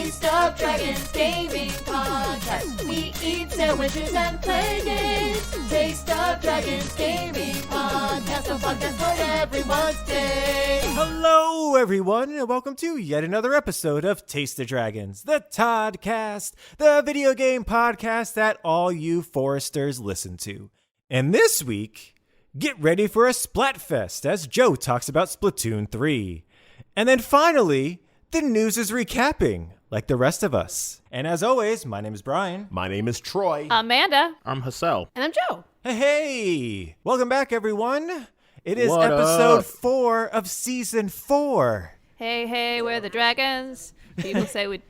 Taste of Dragons Gaming Podcast. We eat sandwiches and play games. Taste of Dragons Gaming Podcast. A podcast for everyone's day. Hello, everyone, and welcome to yet another episode of Taste of Dragons, the Toddcast, the video game podcast that all you Foresters listen to. And this week, get ready for a Splatfest as Joe talks about Splatoon 3. And then finally, the news is recapping, like the rest of us. And as always, my name is Brian. My name is Troy. Amanda. I'm Hassel. And I'm Joe. Hey! Welcome back, everyone. It is What episode up? 4 of season 4. Hey, we're the dragons. People say we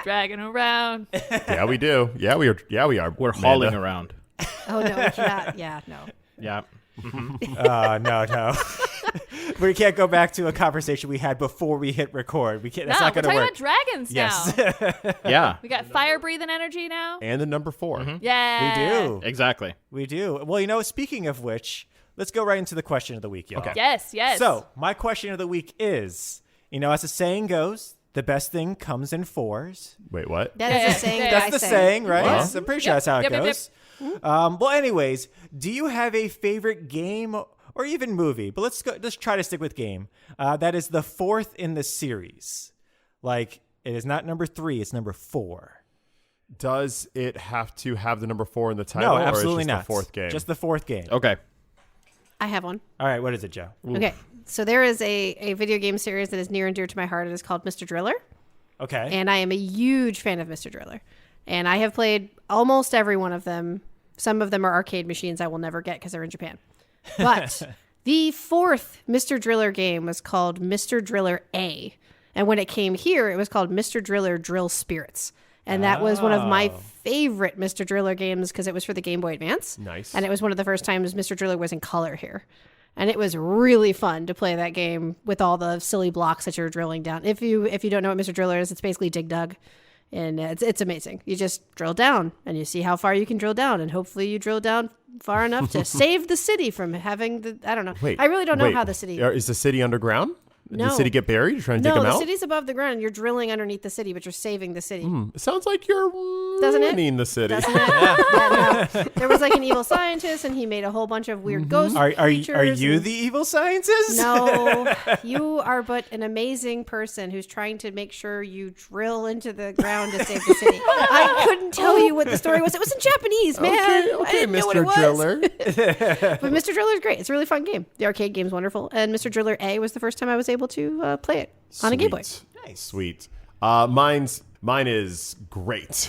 dragging around. Yeah, we do. Yeah, we are. We're hauling around. Oh, no, we cannot. Yeah, no. Yeah. No. We can't go back to a conversation we had before we hit record. We can't. That's not we're going to talking work. about dragons Yes. now. Yeah. We got fire-breathing energy now. And the number 4. Mm-hmm. Yeah. We do. Exactly. We do. Well, you know, speaking of which, let's go right into the question of the week, y'all. Okay. Yes. So, my question of the week is, you know, as the saying goes, the best thing comes in 4s. Wait, what? Yeah, That is the saying that That's I the say. saying, right? Well. I'm pretty sure that's how it Yep. goes. Well, anyways, do you have a favorite game or even movie? But let's try to stick with game. That is the 4th in the series. Like, it is not number 3, it's number 4. Does it have to have the number 4 in the title? No, absolutely or not. Just the 4th game? Just the 4th game. Okay. I have one. All right, what is it, Joe? Okay. So there is a video game series that is near and dear to my heart. It is called Mr. Driller. Okay. And I am a huge fan of Mr. Driller. And I have played almost every one of them. Some of them are arcade machines I will never get because they're in Japan. But the 4th Mr. Driller game was called Mr. Driller A. And when it came here, it was called Mr. Driller Drill Spirits. And that was one of my favorite Mr. Driller games because it was for the Game Boy Advance. Nice. And it was one of the first times Mr. Driller was in color here. And it was really fun to play that game with all the silly blocks that you're drilling down. If you don't know what Mr. Driller is, it's basically Dig Dug. And it's amazing. You just drill down and you see how far you can drill down. And hopefully you drill down far enough to save the city from having I don't know. Wait, I really don't know how the city. Is the city underground? Did No. the city get buried? You're trying to dig No, them the out? city's above the ground. You're drilling underneath the city, but you're saving the city. It sounds like you're Doesn't it? ruining the city. Doesn't it? Yeah, no. There was like an evil scientist, and he made a whole bunch of weird ghost Are creatures. you and- the evil scientist? No, you are but an amazing person who's trying to make sure you drill into the ground to save the city. I couldn't tell you what the story was. It was in Japanese, man. I Okay, didn't know what it Mr. was. Driller. But Mr. Driller is great. It's a really fun game. The arcade game's wonderful. And Mr. Driller A was the first time I was able to play it on a Game Boy. Nice. Sweet. Mine is great.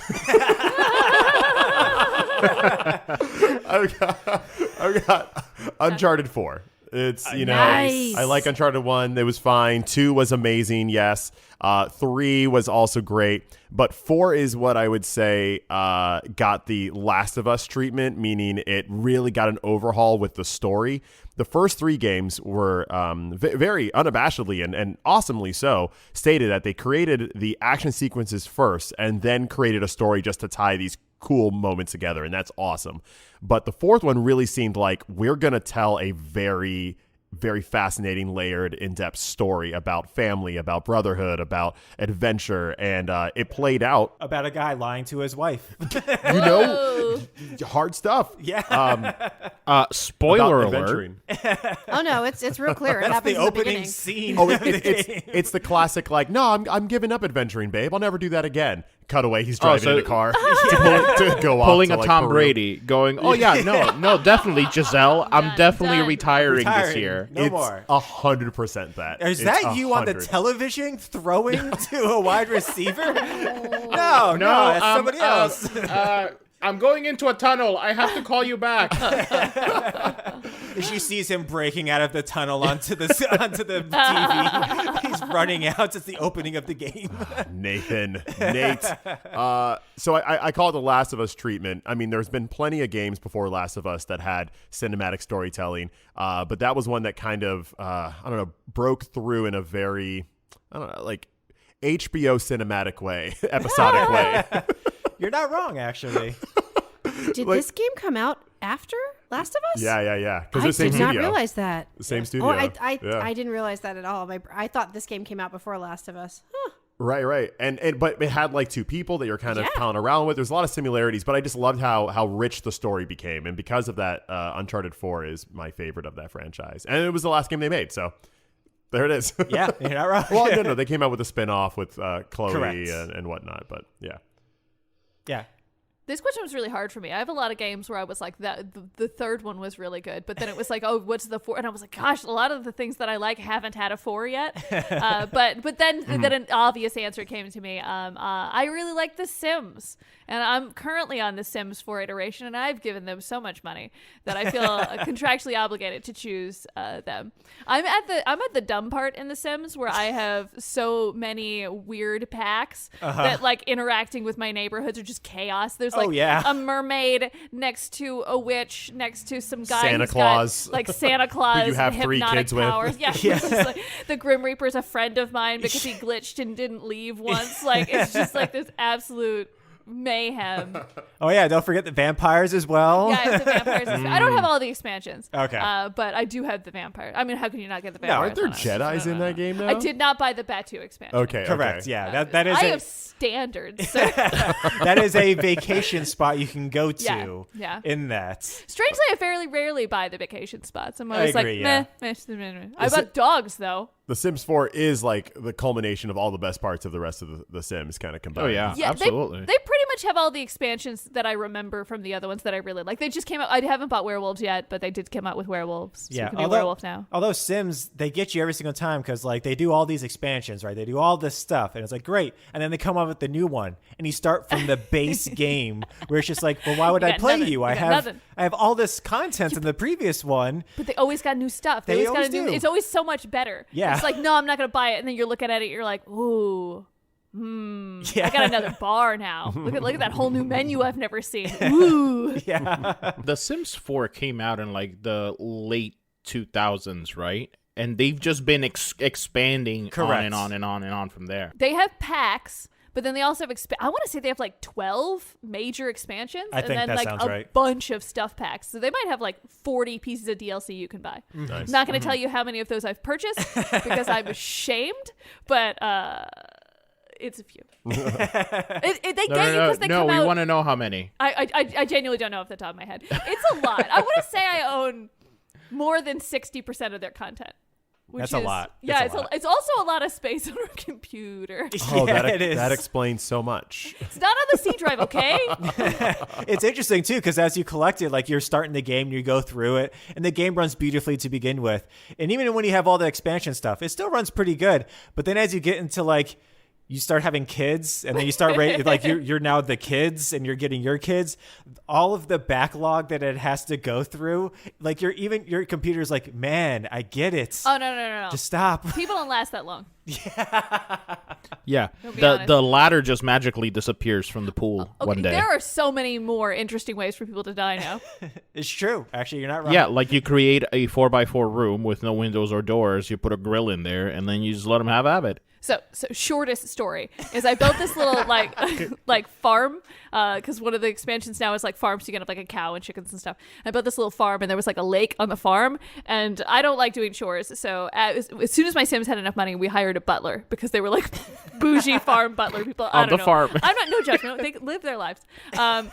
I've got Uncharted 4. It's, you know, Nice. I like Uncharted 1. It was fine. 2 was amazing. Yes. 3 was also great. But 4 is what I would say got the Last of Us treatment, meaning it really got an overhaul with the story. The first 3 games were very unabashedly and awesomely so stated that they created the action sequences first and then created a story just to tie these cool moments together, and that's awesome. But the 4th one really seemed like we're going to tell a very, very fascinating, layered, in-depth story about family, about brotherhood, about adventure, and it played out. About a guy lying to his wife. You know, hard stuff. Yeah. Spoiler About alert. adventuring. Oh, no, it's real clear. It That's happens the in the opening beginning. scene. Oh, of the game. it's the classic, like, no, I'm giving up adventuring, babe. I'll never do that again. Cut away, he's driving in a car to go off Pulling to, a like, Tom Peru. Brady, going, oh yeah, no, definitely, Giselle. I'm definitely done. retiring this Retiring. year. No It's more. 100% that. Is It's that you on the 100. television throwing to a wide receiver? No, that's somebody else. I'm going into a tunnel. I have to call you back. She sees him breaking out of the tunnel onto the TV. He's running out. It's the opening of the game. Nate. So I call it the Last of Us treatment. I mean, there's been plenty of games before Last of Us that had cinematic storytelling, but that was one that kind of, broke through in a very, like HBO cinematic way, episodic way. You're not wrong, actually. Did this game come out after Last of Us? Yeah. Because I the same did studio. not realize that. The same studio. Oh, I Yeah. didn't realize that at all. I thought this game came out before Last of Us. Huh. Right. And but it had like two people that you're kind of palling around with. There's a lot of similarities, but I just loved how rich the story became. And because of that, Uncharted 4 is my favorite of that franchise. And it was the last game they made, so there it is. Yeah, you're not wrong. Well, no, they came out with a spin-off with Chloe Correct. and whatnot, but yeah. Yeah. This question was really hard for me. I have a lot of games where I was like, the third one was really good, but then it was like, oh, what's the 4? And I was like, gosh, a lot of the things that I like haven't had a 4 yet. But then an obvious answer came to me. I really like The Sims, and I'm currently on The Sims 4 iteration, and I've given them so much money that I feel contractually obligated to choose them. I'm at the dumb part in The Sims where I have so many weird packs that like interacting with my neighborhoods are just chaos. There's like a mermaid next to a witch next to some guy Santa who's Claus. got, like Santa Claus Who you have 3 hypnotic kids with. powers. Yeah, it's just like, the Grim Reaper's a friend of mine because he glitched and didn't leave once. Like it's just like this absolute mayhem. Oh yeah, don't forget the vampires as well. Yeah, it's the vampires. I don't have all the expansions. Okay. But I do have the vampires. I mean, how can you not get the No, vampires? aren't there on it? Jedis in that game now? I did not buy the Batu expansion. Okay. Correct. Yeah, that is I a, have standards. So. that is a vacation spot you can go to. Yeah. In that. Strangely, I fairly rarely buy the vacation spots. I'm always agree, like, meh. I bought dogs though. The Sims 4 is like the culmination of all the best parts of the rest of the Sims kind of combined. Oh, yeah. Yeah, Absolutely. They pretty much have all the expansions that I remember from the other ones that I really like. They just came out. I haven't bought werewolves yet, but they did come out with werewolves. So you can be a werewolf now. Although Sims, they get you every single time because like they do all these expansions, right? They do all this stuff, and it's like great, and then they come up with the new one, and you start from the base game where it's just like, well, why would I play nothing. you? I have all this content in the previous one. But they always got new stuff. They always got do. It's always so much better. Yeah. It's like, no, I'm not going to buy it. And then you're looking at it, you're like, ooh, Yeah. I got another bar now. Look at that whole new menu I've never seen. Ooh. Yeah. The Sims 4 came out in like the late 2000s, right? And they've just been expanding Correct. on and on and on and on from there. They have packs, but then they also have I want to say they have like 12 major expansions I and think then that like sounds a right. bunch of stuff packs. So they might have like 40 pieces of DLC you can buy. Nice. I'm not going to tell you how many of those I've purchased because I'm ashamed, but it's a few. They get you because they come out. No, we want to know how many. I genuinely don't know off the top of my head. It's a lot. I want to say I own more than 60% of their content. That's a lot. Yeah, It's a lot. it's also a lot of space on our computer. Oh, Yeah, that, it is. that explains so much. It's not on the C drive, okay? It's interesting too because as you collect it, like you're starting the game, you go through it, and the game runs beautifully to begin with. And even when you have all the expansion stuff, it still runs pretty good. But then as you get into like you start having kids, and then you start like you're now the kids, and you're getting your kids. All of the backlog that it has to go through, like your computer's like, man, I get it. Oh no. Just stop. People don't last that long. Yeah, be honest. the ladder just magically disappears from the pool one day. There are so many more interesting ways for people to die now. It's true. Actually, you're not wrong. Yeah, like you create a 4x4 room with no windows or doors. You put a grill in there, and then you just let them have at it. So shortest story is I built this little like farm because one of the expansions now is like farms. So you get up like a cow and chickens and stuff. I built this little farm and there was like a lake on the farm, and I don't like doing chores. So as soon as my Sims had enough money, we hired a butler because they were like bougie farm butler people On the farm. I'm not no judgment. They live their lives. And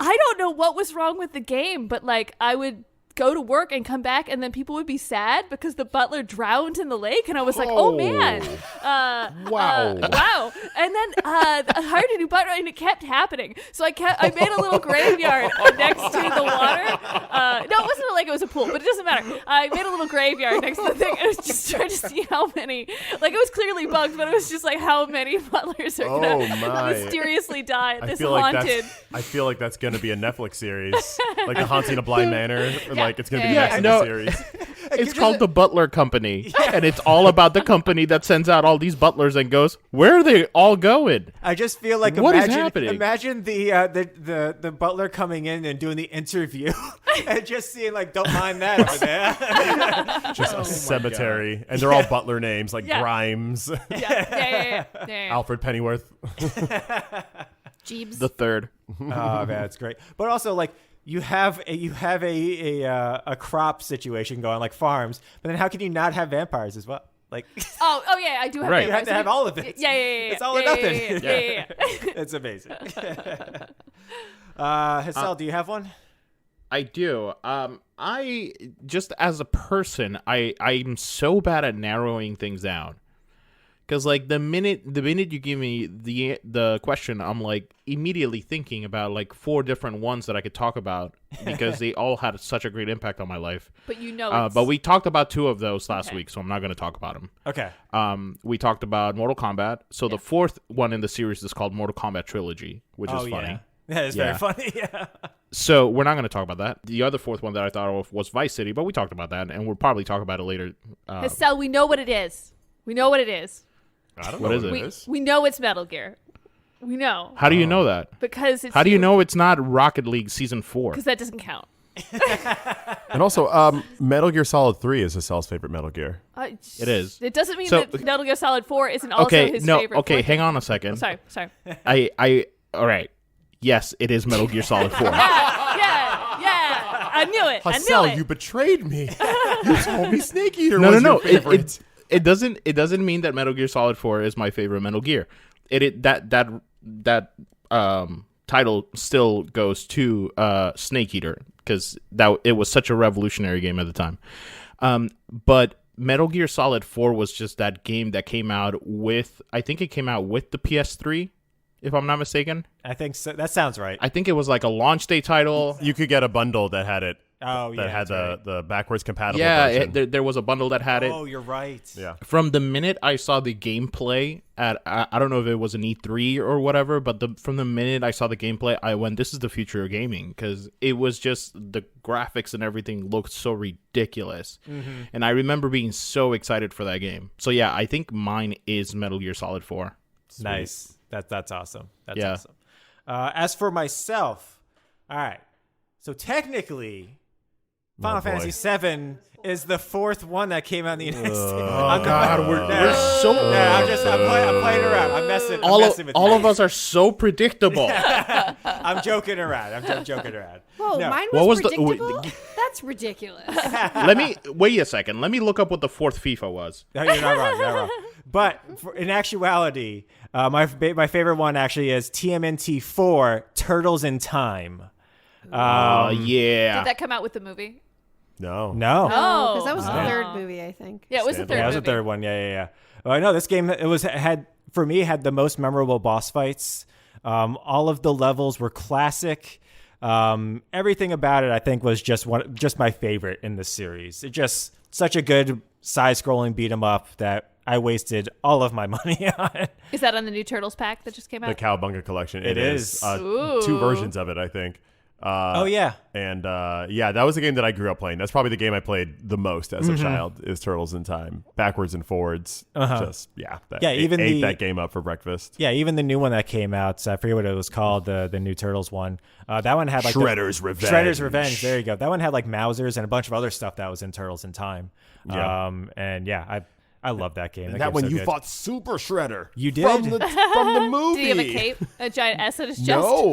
I don't know what was wrong with the game, but like I would go to work and come back, and then people would be sad because the butler drowned in the lake, and I was like, oh man, Wow. wow. And then I hired a new butler, and it kept happening. So I made a little graveyard next to the water. No, it wasn't like it was a pool, but it doesn't matter. I made a little graveyard next to the thing. I was just trying to see how many, like it was clearly bugged, but it was just like how many butlers are gonna mysteriously die at this haunted. I feel like that's going to be a Netflix series, like The Haunting of Bly Manor. Or like it's going to be Yeah. next in No. the series. It's called the Butler Company, and it's all about the company that sends out all these butlers and goes, where are they all going? I just feel like What is happening? Imagine the butler coming in and doing the interview and just seeing like, don't mind that over there. Just a cemetery, and they're all butler names like Yeah. Grimes, Yeah. Alfred Pennyworth. Jeebs. The third. Oh man, that's great. But also like you have a crop situation going like farms, but then how can you not have vampires as well? Like, Oh yeah, I do have Right. you Game have Boys. to have all of it. Yeah. It's all or nothing. Yeah. It's amazing. Hassel, do you have one? I do. I just as a person, I'm so bad at narrowing things down. Because like the minute you give me the question, I'm like immediately thinking about like 4 different ones that I could talk about because they all had such a great impact on my life. But it's... But we talked about 2 of those last week, so I'm not going to talk about them. Okay. We talked about Mortal Kombat. So the 4th one in the series is called Mortal Kombat Trilogy, which is funny. Yeah. That is very funny. Yeah. So we're not going to talk about that. The other 4th one that I thought of was Vice City, but we talked about that, and we'll probably talk about it later. Hassel, we know what it is. We know what it is. I don't What know is what it? it is. We know it's Metal Gear. We know. How do you know that? Because it's... How do you know it's not Rocket League Season 4? Because that doesn't count. And also, Metal Gear Solid 3 is Hassel's favorite Metal Gear. It is. It doesn't mean So- that Metal Gear Solid 4 isn't also his favorite. Okay, fourth. hang on a second. Sorry. All right. Yes, it is Metal Gear Solid 4. Yeah. I knew it. Hassel, I knew it. you betrayed me. You told me Snake Eater No. was your favorite. It doesn't mean that Metal Gear Solid 4 is my favorite Metal Gear. That title still goes to Snake Eater because it was such a revolutionary game at the time. But Metal Gear Solid 4 was just that game that came out I think it came out with the PS3, if I'm not mistaken. I think so. That sounds right. I think it was like a launch day title. You could get a bundle that had it. Oh, yeah. That had that's the backwards compatible Yeah, version. there was a bundle that had right. it. Oh, you're right. Yeah. From the minute I saw the gameplay at, I don't know if it was an E3 or whatever, but from the minute I saw the gameplay, I went, this is the future of gaming, because it was just, the graphics and everything looked so ridiculous. Mm-hmm. And I remember being so excited for that game. So yeah, I think mine is Metal Gear Solid 4. Sweet. Nice. That's awesome. That's Yeah. awesome. As for myself, all right. So technically, Final Fantasy VII is the 4th one that came out in the United States. Oh God, we're so. I'm playing around. I'm messing with All you. of us are so predictable. I'm joking around. I'm joking around. Whoa, No. mine What was was the- predictable? That's ridiculous. Let me wait a second. Let me look up what the 4th FIFA was. No, you're not wrong. You're not wrong. But in actuality, my favorite one actually is TMNT 4 Turtles in Time. Yeah. Did that come out with the movie? No. No. Oh, Because that was the 3rd movie, I think. Yeah, it was the third. Yeah, it was the movie. 3rd one. Yeah. Well, I know this game. It had the most memorable boss fights. All of the levels were classic. Everything about it, I think, was just my favorite in the series. It just such a good side-scrolling beat 'em up that I wasted all of my money on. Is that on the new Turtles pack that just came The out? Cowabunga collection. It is. 2 versions of it, I think. Oh yeah. And that was a game that I grew up playing. That's probably the game I played the most as a child. Is Turtles in Time, backwards and forwards. Just ate that game up for breakfast. Yeah, even the new one that came out, I forget what it was called, the new Turtles one. That one had like Shredder's Revenge. Shredder's Revenge. There you go. That one had like Mousers and a bunch of other stuff that was in Turtles in Time. Yeah. And yeah, I love that game. That game's when so you good. fought Super Shredder. You did? From the movie. Did he have a cape? A giant S at his chest? No.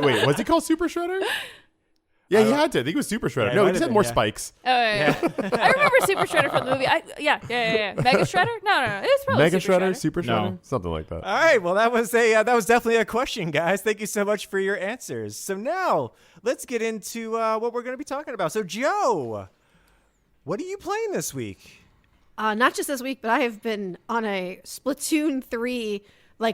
wait. Was he called Super Shredder? Yeah, he had to. I think it was Super Shredder. Yeah, it No, might he just have had been, more yeah. spikes. Oh, yeah. I remember Super Shredder from the movie. Yeah. Mega Shredder? No. It was probably Mega Super Shredder, Super No. Shredder, something like that. All right, well, that was definitely a question, guys. Thank you so much for your answers. So now let's get into what we're going to be talking about. So, Joe, what are you playing this week? Not just this week, but I have been on a Splatoon 3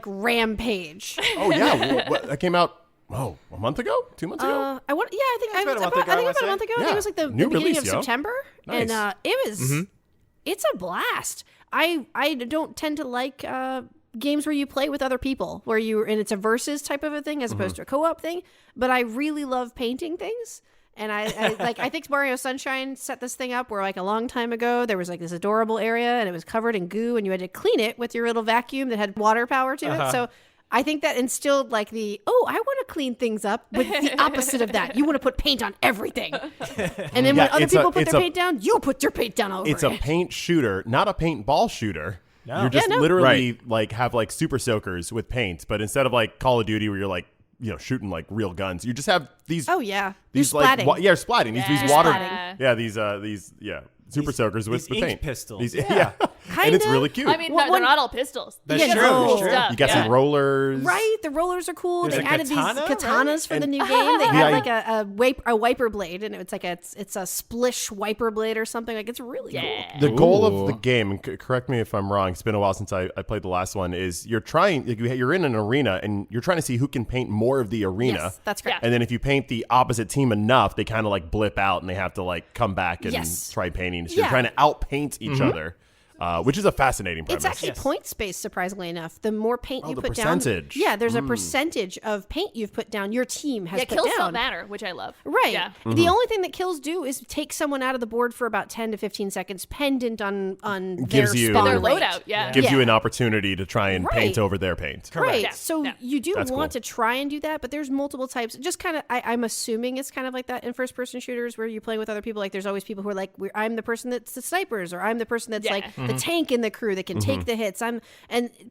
rampage. Oh yeah, that came out. Oh, a month ago? 2 months ago? I think It's about a month I ago, think I it was about a wanna month ago. I say. think it was like the New beginning release, of yo. September, Nice. and it was it's a blast. I don't tend to like games where you play with other people, and it's a versus type of a thing as opposed to a co-op thing. But I really love painting things. And I think Mario Sunshine set this thing up where a long time ago there was this adorable area and it was covered in goo and you had to clean it with your little vacuum that had water power to it. So I think that instilled I want to clean things up with the opposite of that. You want to put paint on everything. And then when other people put their paint down, you put your paint down over It's it. a paint shooter, not a paintball shooter. No. You're just Yeah, no. literally have super soakers with paint, but instead of Call of Duty where you're shooting real guns, you just have these. Oh yeah, These you're splatting. splatting. These You're water. splatting. Yeah, these super soakers with these ink paint. pistols. Yeah. Kind And it's of. really cute. I mean, Well, they're not all pistols. That's You get true, some cool that's true. stuff, you got some rollers. Right, the rollers are cool. There's They a added katana, these katanas for the new game. They had like a wiper blade, and it's like it's a splish wiper blade or something. Like it's really cool. The goal of Ooh. the game, and correct me if I'm wrong, it's been a while since I played the last one, is you're in an arena and you're trying to see who can paint more of the arena. Yes, that's correct. And then if you paint the opposite team enough, they kind of like blip out and they have to like come back and Yes. try painting. So Yeah. you're trying to outpaint each other, which is a fascinating premise. It's actually points based, surprisingly enough. The more paint you the put percentage. down, yeah, there's a percentage of paint you've put down. Your team has Yeah, put kills down. don't matter, which I love. Right. Yeah. The only thing that kills do is take someone out of the board for about 10 to 15 seconds, pendant on Gives their you- spawn Their rate. loadout, yeah. Gives you Yeah. an opportunity to try and paint Right. over their paint. Right. Yeah. So Yeah. you do That's want cool. to try and do that, but there's multiple types. Just kind of, I'm assuming it's kind of like that in first person shooters where you're playing with other people. Like there's always people who are like, I'm the person that's the snipers, or I'm the person that's Yeah. like the tank in the crew that can take the hits. And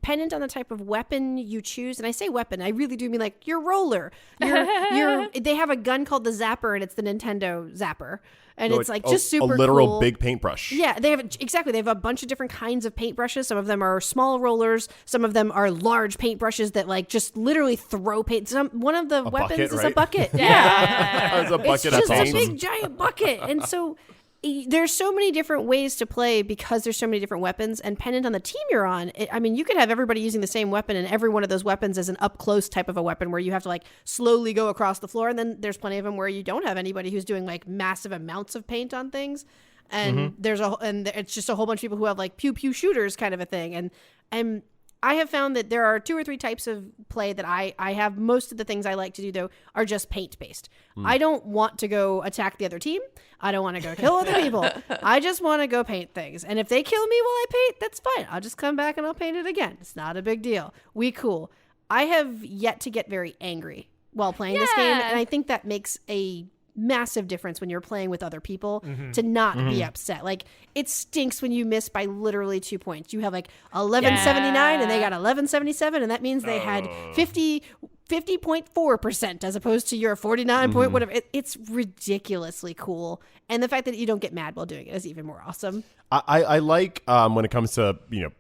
pendant on the type of weapon you choose. And I say weapon, I really do mean like your roller. They have a gun called the Zapper, and it's the Nintendo Zapper. And it's like just super a literal cool. big paintbrush. Yeah, they have exactly. They have a bunch of different kinds of paintbrushes. Some of them are small rollers. Some of them are large paintbrushes that like just literally throw paint. One of the weapons bucket, is a right? bucket. Yeah. It's a It's bucket just of a paint. big giant bucket. And so there's so many different ways to play because there's so many different weapons, and pendant on the team you're on, I mean, you could have everybody using the same weapon, and every one of those weapons is an up close type of a weapon where you have to like slowly go across the floor. And then there's plenty of them where you don't have anybody who's doing like massive amounts of paint on things. And it's just a whole bunch of people who have like pew pew shooters kind of a thing. And I have found that there are 2 or 3 types of play that I have. Most of the things I like to do, though, are just paint based. I don't want to go attack the other team. I don't want to go kill other people. I just want to go paint things. And if they kill me while I paint, that's fine. I'll just come back and I'll paint it again. It's not a big deal. We cool. I have yet to get very angry while playing this game. And I think that makes a massive difference when you're playing with other people to not be upset. Like it stinks when you miss by literally 2 points. You have like 1179 and they got 1177, and that means they had 50.4% as opposed to your 49 point whatever. It's ridiculously cool, and the fact that you don't get mad while doing it is even more awesome. I like when it comes to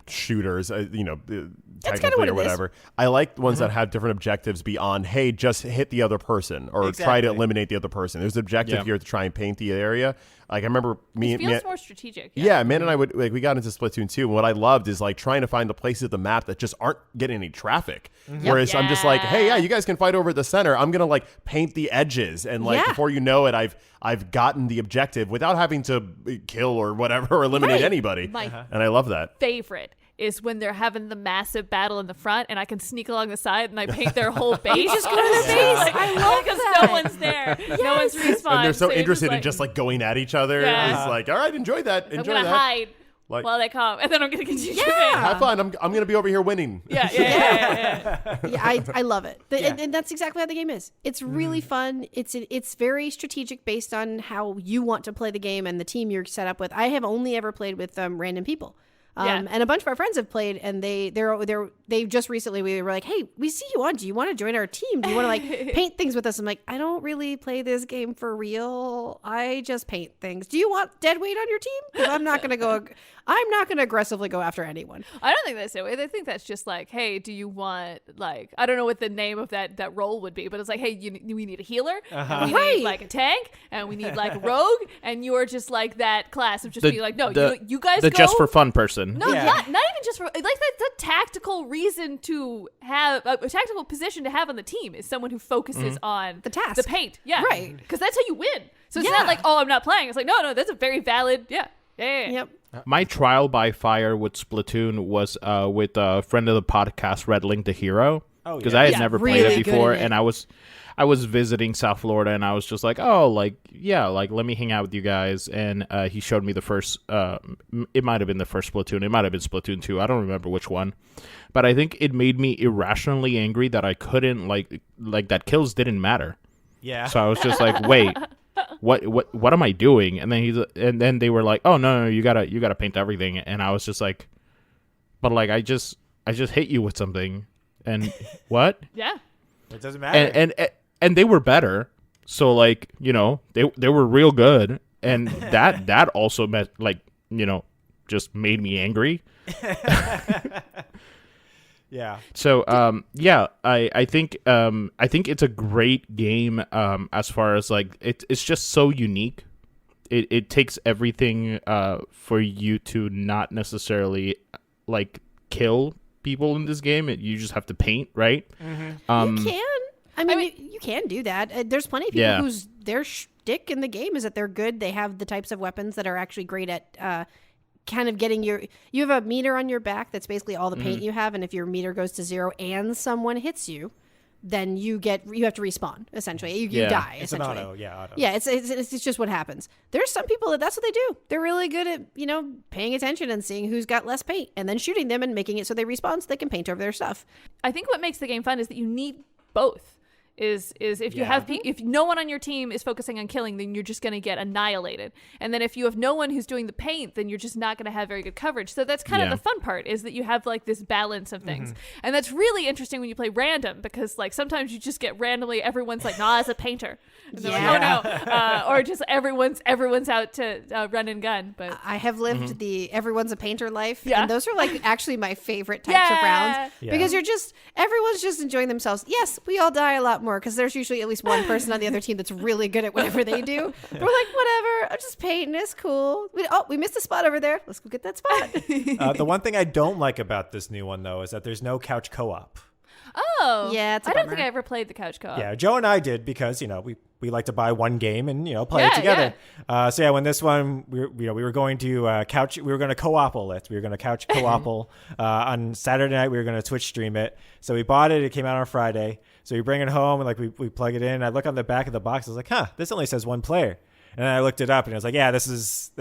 shooters, That's kinda technically what or it is. whatever. I like ones that have different objectives beyond, hey, just hit the other person or try to Exactly. eliminate the other person. There's an objective here to try and paint the area. Like I remember It feels more strategic. Yeah, man and I would we got into Splatoon 2, and what I loved is like trying to find the places of the map that just aren't getting any traffic. Whereas I'm just like, hey, yeah, you guys can fight over the center. I'm gonna like paint the edges, and like Yeah. before you know it, I've gotten the objective without having to kill or whatever or eliminate anybody. My And I love that. favorite is when they're having the massive battle in the front, and I can sneak along the side and I paint their whole base. You just go to their base. I love because that. no one's there. No one's respawned. And they're so you're interested in like, just like going at each other. Yeah. It's like, all right, enjoy that. I'm Enjoy gonna that. hide Like- while they come, and then I'm gonna continue. Yeah. Have fun. I'm gonna be over here winning. Yeah. Yeah, I love it. And that's exactly how the game is. It's really fun. It's very strategic based on how you want to play the game and the team you're set up with. I have only ever played with random people. And a bunch of our friends have played, and they just recently we were like, hey, we see you on. Do you want to join our team? Do you want to like paint things with us? I'm like, I don't really play this game for real. I just paint things. Do you want dead weight on your team? 'Cause I'm not gonna aggressively go after anyone. I don't think that's it. I think that's just like, hey, do you want like I don't know what the name of that role would be, but it's like, hey, we need a healer, and we Right. need like a tank, and we need like a rogue, and you're just like that class of just The- being like, no, the- you guys The go. just for fun person. No, Yeah. not even just for like that's a tactical reason to have a tactical position to have on the team is someone who focuses on The task. the paint, yeah, Right. because that's how you win. So it's Yeah. not like, oh, I'm not playing. It's like, no, that's a very valid, yeah. Yep. My trial by fire with Splatoon was with a friend of the podcast, Red Link the Hero, Oh, because yeah. I had Yeah, never really played it good before, at it. and I was visiting South Florida, and I was just like, oh, like yeah, like let me hang out with you guys, and he showed me the first. It might have been the first Splatoon. It might have been Splatoon 2. I don't remember which one, but I think it made me irrationally angry that I couldn't like that kills didn't matter. Yeah. So I was just like, wait. What am I doing? And then they were like, oh no, you gotta paint everything. And I was just like, but like I just hit you with something, and what? Yeah. It doesn't matter. And they were better. So like they were real good. and that also just made me angry. Yeah. So I think it's a great game as far as like it's just so unique. It takes everything for you to not necessarily like kill people in this game. You just have to paint, right? You can. I mean, you can do that. There's plenty of people whose their shtick in the game is that they're good. They have the types of weapons that are actually great at kind of getting you have a meter on your back that's basically all the paint you have, and if your meter goes to 0 and someone hits you, then you have to respawn, essentially. You die, It's essentially. an auto, auto. Yeah, it's just what happens. There's some people that's what they do. They're really good at, paying attention and seeing who's got less paint and then shooting them and making it so they respawn so they can paint over their stuff. I think what makes the game fun is that you need both. Is if you have if no one on your team is focusing on killing, then you're just going to get annihilated. And then if you have no one who's doing the paint, then you're just not going to have very good coverage. So that's kind of the fun part, is that you have like this balance of things. And that's really interesting when you play random, because like sometimes you just get randomly everyone's like, nah, as a painter. And they're like, oh no. Or just everyone's out to run and gun. But I have lived the everyone's a painter life. Yeah. And those are like actually my favorite types of rounds. Yeah. Because everyone's just enjoying themselves. Yes, we all die a lot more because there's usually at least one person on the other team that's really good at whatever they do. We're like, whatever, I'm just painting, it's cool. We missed a spot over there. Let's go get that spot. The one thing I don't like about this new one, though, is that there's no couch co-op. oh Yeah, it's a I don't bummer. think I ever played the couch co-op. Yeah, Joe and I did because, we like to buy one game and, play it together. So when this one, we were going to we were going to co-opal it. We were going to couch co-opal. On Saturday night, we were going to Twitch stream it. So we bought it. It came out on Friday. So we bring it home and we plug it in. I look on the back of the box. I was like, this only says one player. And then I looked it up and I was like, this is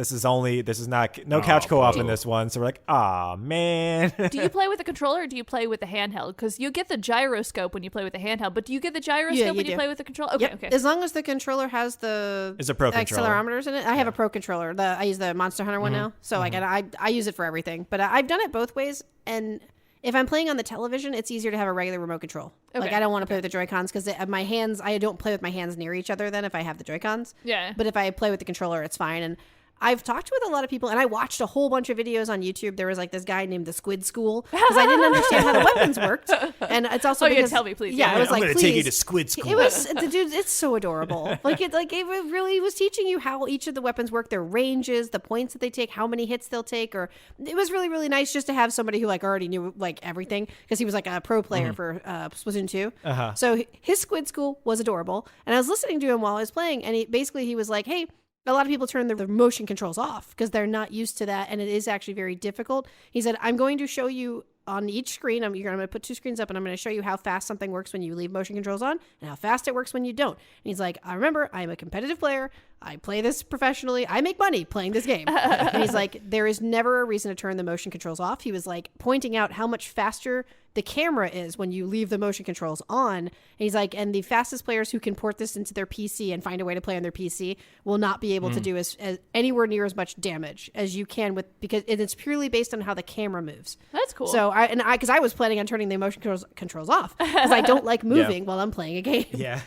no couch co-op in this one. So we're like, man. Do you play with the controller or do you play with the handheld? Because you get the gyroscope when you play with the handheld, but do you get the gyroscope when you play with the controller? Okay, Yep. okay. As long as the controller has the It's a pro controller. accelerometers in it. I have a pro controller. I use the Monster Hunter one now. So I use it for everything. But I've done it both ways. And if I'm playing on the television, it's easier to have a regular remote control. Okay. Like I don't want to play with the Joy-Cons because my hands, I don't play with my hands near each other then if I have the Joy-Cons. Yeah. But if I play with the controller, it's fine. And I've talked with a lot of people, and I watched a whole bunch of videos on YouTube. There was like this guy named the Squid School because I didn't understand how the weapons worked. And it's also because tell me, please. Yeah, I was I'm like, going to please. take you to Squid School. It was the dude. It's so adorable. It really was teaching you how each of the weapons work, their ranges, the points that they take, how many hits they'll take. Or it was really, really nice just to have somebody who like already knew like everything because he was like a pro player for Splatoon 2. So his Squid School was adorable, and I was listening to him while I was playing, and he was like, hey. A lot of people turn their motion controls off because they're not used to that, and it is actually very difficult. He said, I'm going to show you on each screen. I'm going to put 2 screens up, and I'm going to show you how fast something works when you leave motion controls on and how fast it works when you don't. And he's like, I remember, I'm a competitive player. I play this professionally. I make money playing this game. And he's like, there is never a reason to turn the motion controls off. He was like pointing out how much faster the camera is when you leave the motion controls on. And he's like, and the fastest players who can port this into their PC and find a way to play on their PC will not be able to do as anywhere near as much damage as you can because it's purely based on how the camera moves. That's cool. So because I was planning on turning the motion controls off because I don't like moving while I'm playing a game. Yeah.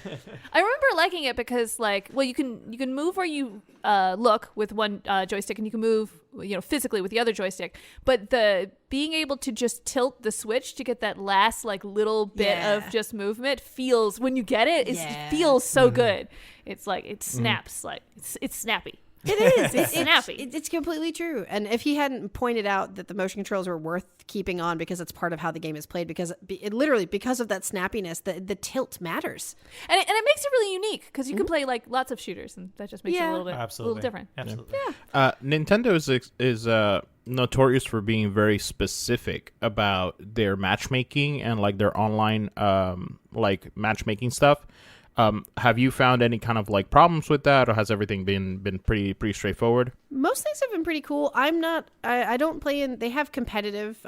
I remember liking it because you can move where you look with one joystick, and you can move physically with the other joystick, but the being able to just tilt the switch to get that last like little bit of just movement feels, when you get it, it feels so good. It's like it snaps, like it's snappy. It is. It's snappy. It's completely true. And if he hadn't pointed out that the motion controls were worth keeping on because it's part of how the game is played, because because of that snappiness, the tilt matters. And it makes it really unique because you can play like lots of shooters, and that just makes it a little bit Absolutely. a little different. Absolutely. Yeah. Nintendo is notorious for being very specific about their matchmaking and like their online like matchmaking stuff. Have you found any kind of like problems with that, or has everything been pretty straightforward? Most things have been pretty cool. I don't play in, they have competitive,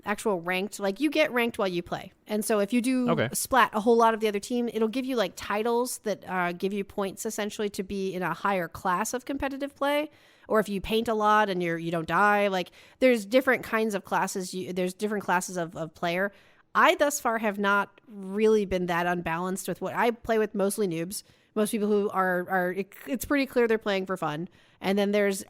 actual ranked, like you get ranked while you play. And so if you do splat a whole lot of the other team, it'll give you like titles that give you points essentially to be in a higher class of competitive play. Or if you paint a lot and you don't die, like there's different kinds of classes. There's different classes of player. I thus far have not really been that unbalanced with what I play with, mostly noobs Most people who are it's pretty clear they're playing for fun. And then there's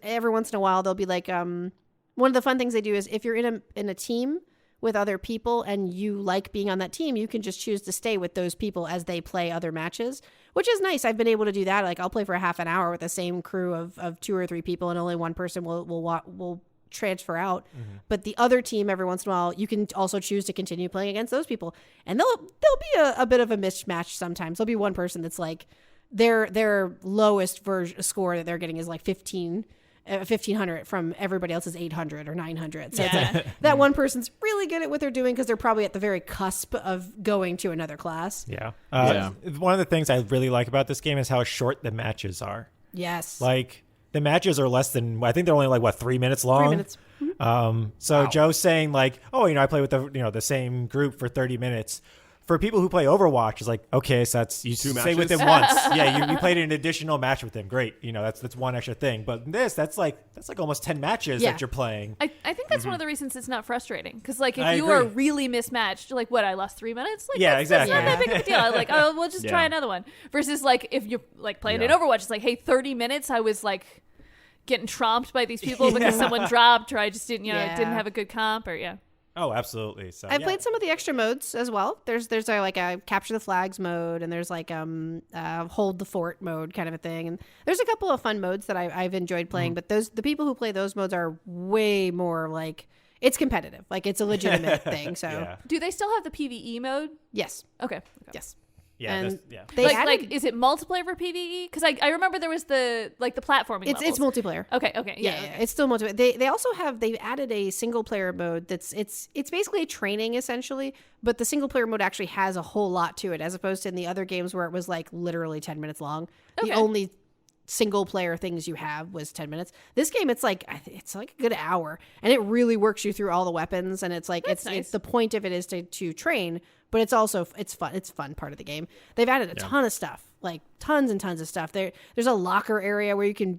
every once in a while there'll be like one of the fun things they do is if you're in a team with other people and you like being on that team, you can just choose to stay with those people as they play other matches, which is nice. I've been able to do that. Like I'll play for a half an hour with the same crew of 2 or 3 people, and only one person will transfer out. But the other team, every once in a while, you can also choose to continue playing against those people, and there'll be a bit of a mismatch sometimes. There'll be one person that's like their lowest score that they're getting is like 1,500 from everybody else's 800 or 900. So it's like that one person's really good at what they're doing because they're probably at the very cusp of going to another class. Yeah. One of the things I really like about this game is how short the matches are. Yes. Like the matches are less than, I think they're only like 3 minutes long. 3 minutes. So Joe's saying like, oh, I play with the same group for 30 minutes. For people who play Overwatch, it's like, okay, so that's you stay with him once. Yeah, you played an additional match with him. Great, that's one extra thing. But that's like almost 10 matches that you're playing. I think that's one of the reasons it's not frustrating. Because like if I you agree. are really mismatched, like what I lost 3 minutes. Like, Exactly. That's not that big of a deal. Like we'll just try another one. Versus like if you're like playing in Overwatch, it's like, hey, 30 minutes. I was like getting tromped by these people because someone dropped or I just didn't didn't have a good comp or Oh, absolutely. So I've played some of the extra modes as well. There's like a capture the flags mode, and there's like hold the fort mode kind of a thing. And there's a couple of fun modes that I've enjoyed playing. But the people who play those modes are way more like it's competitive, like it's a legitimate thing. So do they still have the PvE mode? yes, Okay. yes. Yeah, And they they Like, added, is it multiplayer for PvE? Because I remember there was the platforming. it's multiplayer. Okay. Yeah, it's still multiplayer. They also they've added a single player mode that's it's basically a training essentially, but the single player mode actually has a whole lot to it as opposed to in the other games where it was like literally 10 minutes long. Okay. The only single player things you have was 10 minutes. This game it's like a good hour, and it really works you through all the weapons, and it's like That's it's nice. the point of it is to train, but it's also it's fun part of the game. They've added a ton of stuff, like tons and tons of stuff. There's a locker area where you can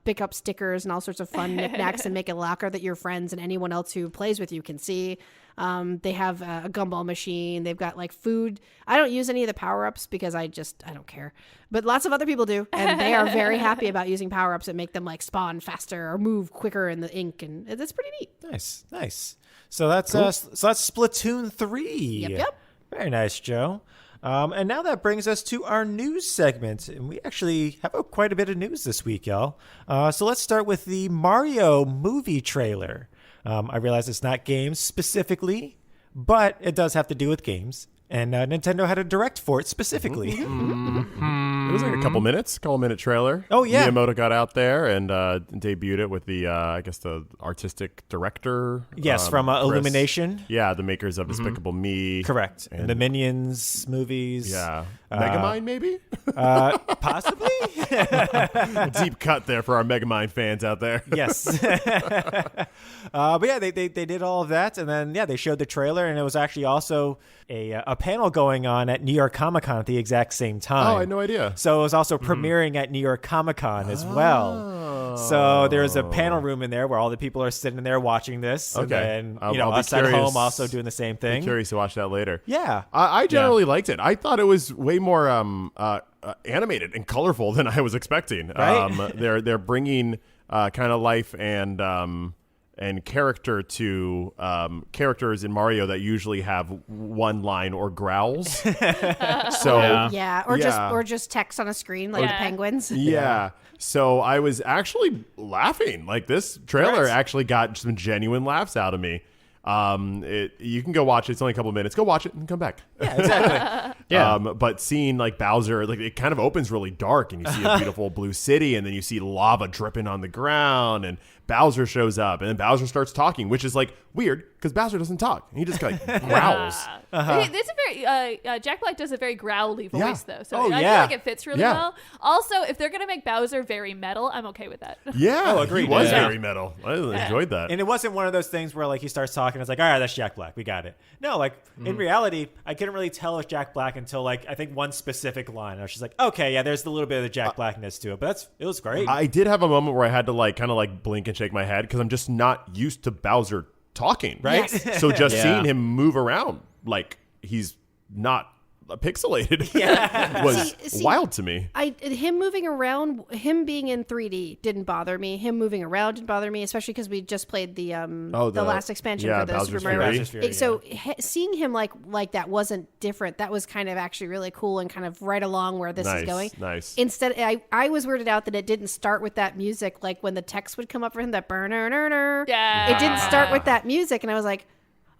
pick up stickers and all sorts of fun knickknacks and make a locker that your friends and anyone else who plays with you can see. They have a gumball machine. They've got like food. I don't use any of the power-ups because I don't care. But lots of other people do, and they are very happy about using power-ups that make them like spawn faster or move quicker in the ink, and it's pretty neat. Nice. So that's Splatoon 3. Yep. Very nice, Joe. And now that brings us to our news segment. And we actually have quite a bit of news this week, y'all. So let's start with the Mario movie trailer. I realize it's not games specifically, but it does have to do with games. And Nintendo had a direct for it specifically. It was like a couple minute trailer. Oh, yeah. Miyamoto got out there and debuted it with the, I guess, the artistic director. Yes, from Chris. Illumination. Yeah, the makers of Despicable Me. Correct. And the Minions movies. Yeah. Megamind, maybe? Possibly. Deep cut there for our Megamind fans out there. Yes. But yeah, they did all of that. And then, they showed the trailer. And it was actually also a panel going on at New York Comic Con at the exact same time. Oh, I had no idea. So it was also premiering at New York Comic Con as well. So there's a panel room in there where all the people are sitting there watching this. Okay. And then, I'll be us at curious. home also doing the same I'm thing. curious to watch that later. Yeah. I generally liked it. I thought it was way more animated and colorful than I was expecting. Right? They're bringing kind of life and character to characters in Mario that usually have one line or growls. So Yeah, or just text on a screen like the penguins. yeah. So I was actually laughing. Like this trailer actually got some genuine laughs out of me. You can go watch it. It's only a couple of minutes. Go watch it and come back. Yeah, exactly. But seeing like Bowser, like it kind of opens really dark, and you see a beautiful blue city, and then you see lava dripping on the ground, and Bowser shows up, and then Bowser starts talking, which is like weird because Bowser doesn't talk. He just like growls. It's a very Jack Black does a very growly voice though, so I feel yeah. like it fits really Yeah. well. Also, if they're gonna make Bowser very metal, I'm okay with that. Yeah, agreed. he was Yeah. very metal. I enjoyed that. And it wasn't one of those things where like he starts talking, it's like, all right, that's Jack Black, we got it. No, like in reality, I couldn't really tell it was Jack Black until like I think one specific line. I was just like, okay, yeah, there's a little bit of the Jack Blackness to it, but it was great. I did have a moment where I had to like kind of like blink and shake my head because I'm just not used to Bowser talking. Right? Yes. So just Yeah. seeing him move around like he's not pixelated Yeah. was See, wild to me. Him moving around, him being in 3D didn't bother me. Him moving around didn't bother me, especially because we just played the last expansion for the Bowser's Super Mario. Fury. So seeing him like that wasn't different. That was kind of actually really cool and kind of right along where this is going. Nice. Instead, I was weirded out that it didn't start with that music, like when the text would come up for him, that burner. Yeah. It didn't start with that music, and I was like,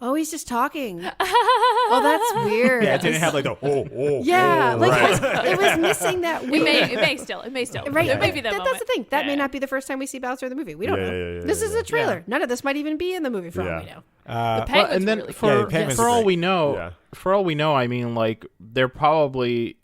oh, he's just talking. Oh, that's weird. Yeah, it didn't have like the Yeah, like right. it was missing that weird. It may still. Right, It may be that that's moment. the thing. That may Yeah. not be the first time we see Bowser in the movie. We don't know. Yeah, This is a trailer. Yeah. None of this might even be in the movie for all we know. The penguins and then were really for Yeah, the penguins for are all great. we know, Yeah. I mean, like they've probably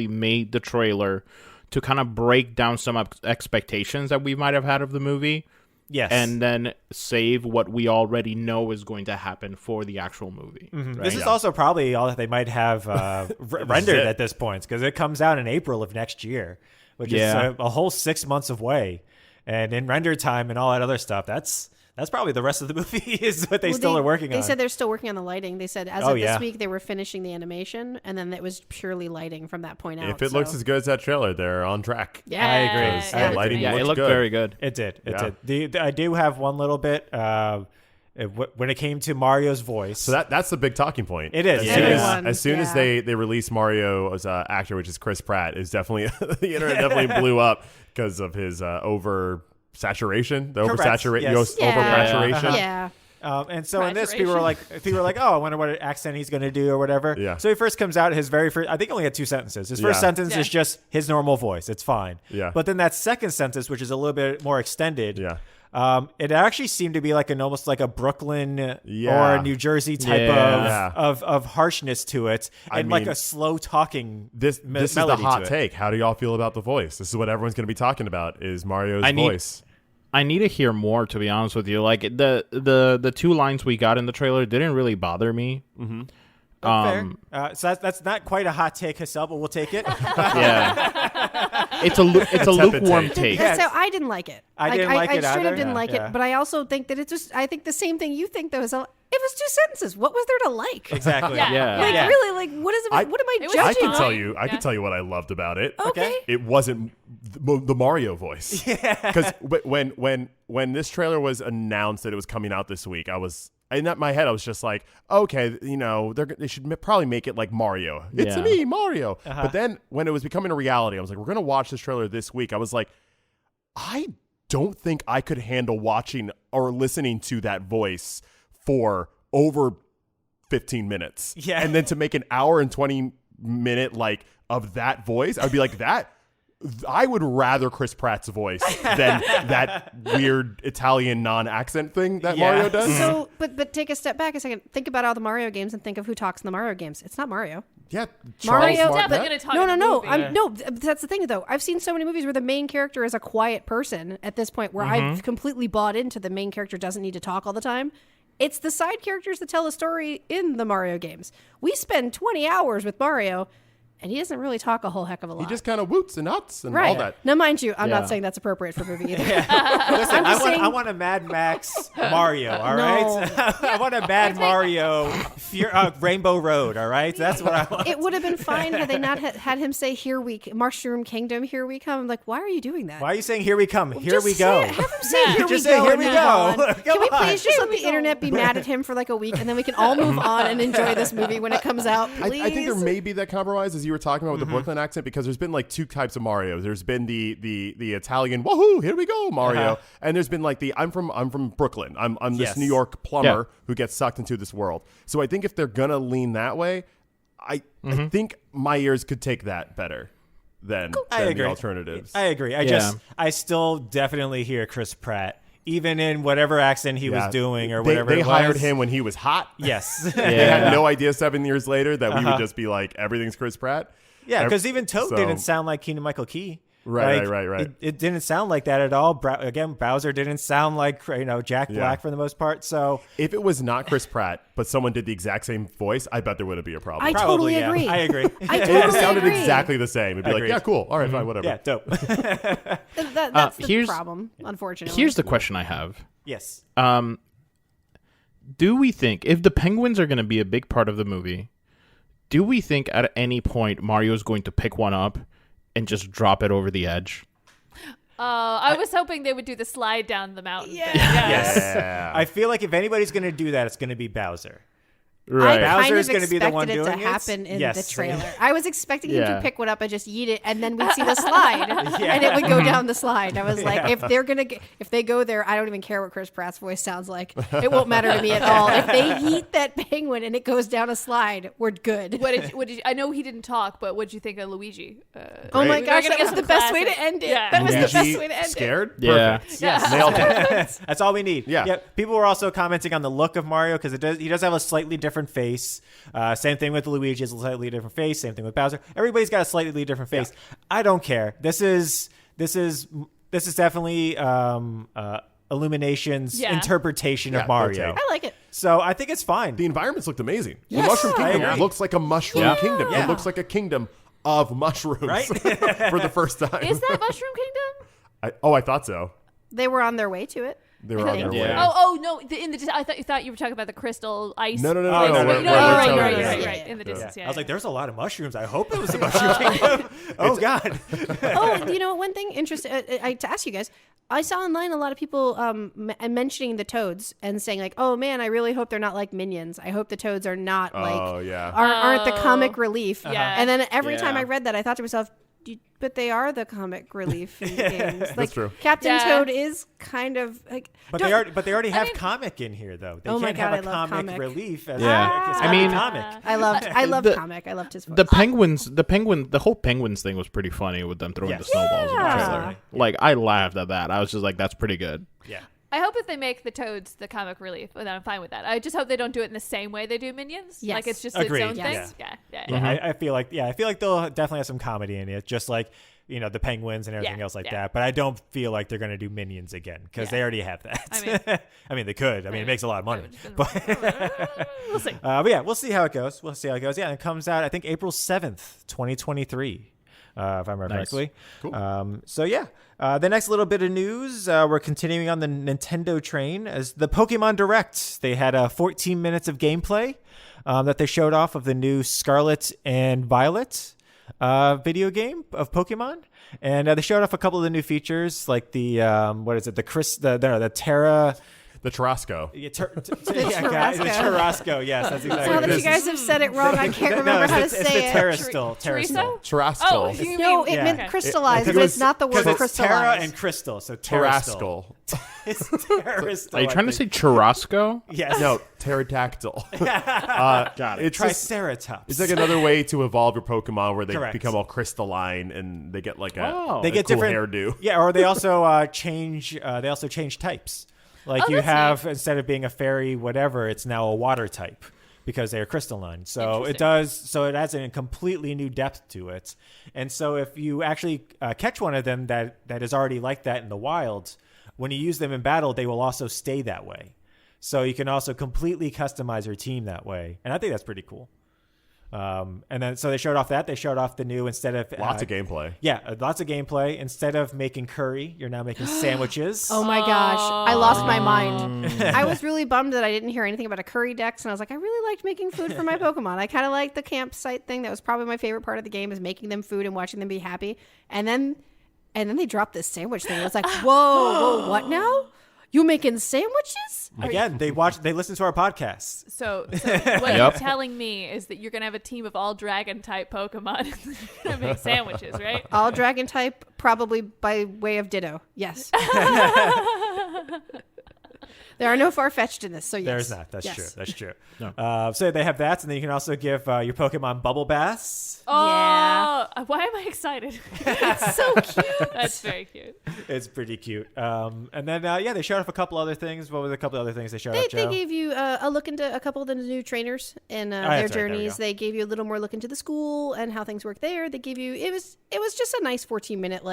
made the trailer to kind of break down some expectations that we might have had of the movie. Yes. And then save what we already know is going to happen for the actual movie. Mm-hmm. Right? This is also probably all that they might have rendered it. at this point, because it comes out in April of next year, which is Yeah. a whole 6 months away. And in render time and all that other stuff, that's probably the rest of the movie is what they still are working on. They said they're still working on the lighting. They said as Oh, of yeah. this week they were finishing the animation, and then it was purely lighting from that point out. If it looks as good as that trailer, they're on track. yeah, I agree. Yeah, Because yeah, the lighting Yeah, it looks looked good. very good. It did. Yeah. did. I do have one little bit. When it came to Mario's voice, So that's the big talking point. It is. As It soon is. as, soon as Yeah. they released Mario as an actor, which is Chris Pratt, is definitely the internet definitely blew up because of his oversaturation, the Correct. oversaturation, Yes. oversaturation. Yeah. and so in this, people were like, oh, I wonder what accent he's going to do or whatever. Yeah. So he first comes out, his very first, I think he only had 2 sentences. His first Yeah. sentence Yeah. is just his normal voice. It's fine. Yeah. But then that second sentence, which is a little bit more extended, Yeah. it actually seemed to be like almost like a Brooklyn Yeah. or New Jersey type Yeah. of harshness to it, I and like mean, a slow talking. This is the melody hot to it. take. How do y'all feel about the voice? This is what everyone's going to be talking about is Mario's voice. I need to hear more, to be honest with you. Like the 2 lines we got in the trailer didn't really bother me. Mm-hmm. Fair. So that's not quite a hot take, Hassel, but we'll take it. Yeah, it's a Tepid lukewarm take. take. Yeah. So I didn't like it. I didn't like it I straight either. up didn't like Yeah. it. But I also think that I think the same thing you think though is it was 2 sentences. What was there to like? Exactly. Yeah. Yeah. Like Yeah. really, like what is it? I- What am I It was judging? I can fine. tell you. I Yeah. can tell you what I loved about it. Okay. It wasn't the Mario voice. Because when this trailer was announced that it was coming out this week, in my head I was just like, okay, they should probably make it like Mario. It's Yeah. me, Mario. But then when it was becoming a reality, I was like, we're gonna watch this trailer this week. I was like, I don't think I could handle watching or listening to that voice for over 15 minutes. Yeah. And then to make an hour and 20-minute like of that voice, I'd be like, I would rather Chris Pratt's voice than that weird Italian non-accent thing that Yeah. Mario does. So, but take a step back a second. Think about all the Mario games and think of who talks in the Mario games. It's not Mario. Yeah, Mario- Charles Definitely Martinet. gonna talk No, in no, the no. movie. No, that's the thing though. I've seen so many movies where the main character is a quiet person at this point where I've completely bought into the main character doesn't need to talk all the time. It's the side characters that tell the story in the Mario games. We spend 20 hours with Mario and he doesn't really talk a whole heck of a lot. He just kind of woots and nuts and right. all that. Now, mind you, I'm Yeah. not saying that's appropriate for a movie either. Listen, I'm just saying- I want a Mad Max Mario, all No. right? I want a Mad Mario Rainbow Road, all right? That's what I want. It would have been fine had they not had him say, Mushroom Kingdom, here we come. I'm like, why are you doing that? Why are you saying here we come? Here Just we say go. it. Have him say, here we Just say, go. here and we move go. on. Come Can we on. please just let the internet be mad at him for like a week and then we can all move on and enjoy this movie when it comes out, please? I think there may be that compromise as you were talking about with the Brooklyn accent because there's been like 2 types of Marios. There's been the Italian woohoo, here we go Mario, and there's been like the I'm from Brooklyn. I'm this Yes. New York plumber Yeah. who gets sucked into this world. So I think if they're gonna lean that way, I think my ears could take that better than I agree. the alternatives. I agree. I still definitely hear Chris Pratt, even in whatever accent he was Yeah. doing or They- whatever They it hired was. him when he was hot. Yes. They had no idea 7 years later that we would just be like everything's Chris Pratt. Yeah, because even Toad So- didn't sound like Keegan-Michael Key. Right, Like, right. It didn't sound like that at all. Again, Bowser didn't sound like Jack Black for the most part. So If it was not Chris Pratt, but someone did the exact same voice, I bet there wouldn't be a problem. I probably totally yeah. agree. I agree. I It totally sounded agree. exactly the same. It'd be Agreed. like, yeah, cool. All right, fine, whatever. Yeah, dope. That's the here's- problem, unfortunately. Here's the question I have. Yes. Do we think if the penguins are going to be a big part of the movie, do we think at any point Mario is going to pick one up and just drop it over the edge? I was hoping they would do the slide down the mountain. Yeah. thing. Yes. Yeah. I feel like if anybody's going to do that, it's going to be Bowser. Right. I kind Bowser of is gonna be the one expected it to doing it. happen in Yes. the trailer. I was expecting him Yeah. to pick one up and just eat it, and then we'd see the slide, and it would go down the slide. I was like, if they go there, I don't even care what Chris Pratt's voice sounds like. It won't matter to me at all. If they eat that penguin and it goes down a slide, we're good. What did you, I know he didn't talk, but what did you think of Luigi? Oh my We're gosh, gonna that get was some the best way classic- to end it. Yeah. That was the Luigi best way to end it. scared? Yeah. Perfect. Yeah. Nailed it. That's all we need. Yeah. People were also commenting on the look of Mario because he does have a slightly different face. Same thing with Luigi, has a slightly different face. Same thing with Bowser. Everybody's got a slightly different face. I don't care. This is definitely Illumination's Yeah. interpretation Yeah, of Mario. their take. I like it. So I think it's fine. The environments looked amazing. Yes. The Mushroom I Kingdom agree. looks like a mushroom Yeah. kingdom. Yeah. It looks like a kingdom of mushrooms Right? for the first time. Is that Mushroom Kingdom? I thought so. They were on their way to it. They were on their way. Yeah. Oh no! I thought you were talking about the crystal ice. No. Oh, no, place. no, we're- No, we're you're right, telling you're you. right, Yeah. right. In the distance, yeah. I was like, there's a lot of mushrooms. I hope it was a Mushroom Kingdom. Oh, God. Oh, you know, one thing interesting to ask you guys. I saw online a lot of people mentioning the toads and saying like, "Oh man, I really hope they're not like Minions. I hope the toads are not Oh, yeah. aren't the comic Oh. relief." Yeah. And then every time Yeah. I read that, I thought to myself, but they are the comic relief in the games. Like, true. Captain Yeah. Toad is kind of like. But don't- they already have mean- comic in here, though. They Oh my can't God, have a I love comic comic. relief as Yeah. it's I not a mean- comic. I loved The- comic. I loved his voice. The whole penguins thing was pretty funny with them throwing Yes. the snowballs in the Yeah. trailer. Like, I laughed at that. I was just like, that's pretty good. Yeah. I hope if they make the toads the comic relief, then I'm fine with that. I just hope they don't do it in the same way they do Minions. Yes. Like it's just Agreed, its own thing. yes. Yeah, I feel like they'll definitely have some comedy in it, just like the penguins and everything Yeah, else like yeah. that. But I don't feel like they're going to do Minions again because Yeah. they already have that. I mean- they could. I mean, it makes a lot of money. We'll see. But yeah, we'll see how it goes. Yeah, it comes out I think April 7th, 2023. If I remember Nice. correctly. Cool. So yeah, the next little bit of news, we're continuing on the Nintendo train as the Pokemon Direct. They had 14 minutes of gameplay that they showed off of the new Scarlet and Violet video game of Pokemon, and they showed off a couple of the new features like the the Terra. The Tarasco. Yeah, Tarasco. the Tarasco. Yes, that's exactly Now what that it you is. guys have said it wrong, I can't remember how to it's the say it. Terrastal. Chorizo? Tarasco. Oh, you No, mean it meant okay. crystallized, It but was- it's not the word Because it's Terra crystallized. and Crystal, so Terrastal. Tarascal. It's Terrastal. Are you trying to say churrasco? Yes. No, pterodactyl. Got it. It's just, Triceratops. it's like another way to evolve your Pokemon where they Correct. become all crystalline and they get like a, Oh. they get cool different hairdo. Yeah, or they also change. They also change types. Like Oh, you that's have instead of being a fairy, whatever, it's now a water type because they are crystalline. So it Interesting. does. So it adds a completely new depth to it. And so if you actually catch one of them that is already like that in the wild, when you use them in battle, they will also stay that way. So you can also completely customize your team that way, and I think that's pretty cool. And then so they showed off that. They showed off the new instead of Lots of gameplay. Yeah, lots of gameplay. Instead of making curry, you're now making sandwiches. Oh my gosh, I lost my mind. I was really bummed that I didn't hear anything about a curry dex, and I was like, I really liked making food for my Pokemon. I kind of liked the campsite thing. That was probably my favorite part of the game, is making them food and watching them be happy. And then they dropped this sandwich thing. It was like, whoa, what now? You making sandwiches? Again, they listen to our podcasts. So what you're telling me is that you're gonna have a team of all dragon type Pokemon. You're gonna make sandwiches, right? All dragon type, probably by way of Ditto. Yes. There are no Farfetch'd in this, so yes. There's not. That's Yes. true. That's true. No. So they have that, and then you can also give your Pokemon bubble baths. Oh, why am I excited? It's so cute. That's very cute. It's pretty cute. And then they showed off a couple other things. What were the couple other things they showed off, They Joe? gave you a look into a couple of the new trainers and their that's right, there we journeys. go. They gave you a little more look into the school and how things work there. They gave you it was just a nice 14-minute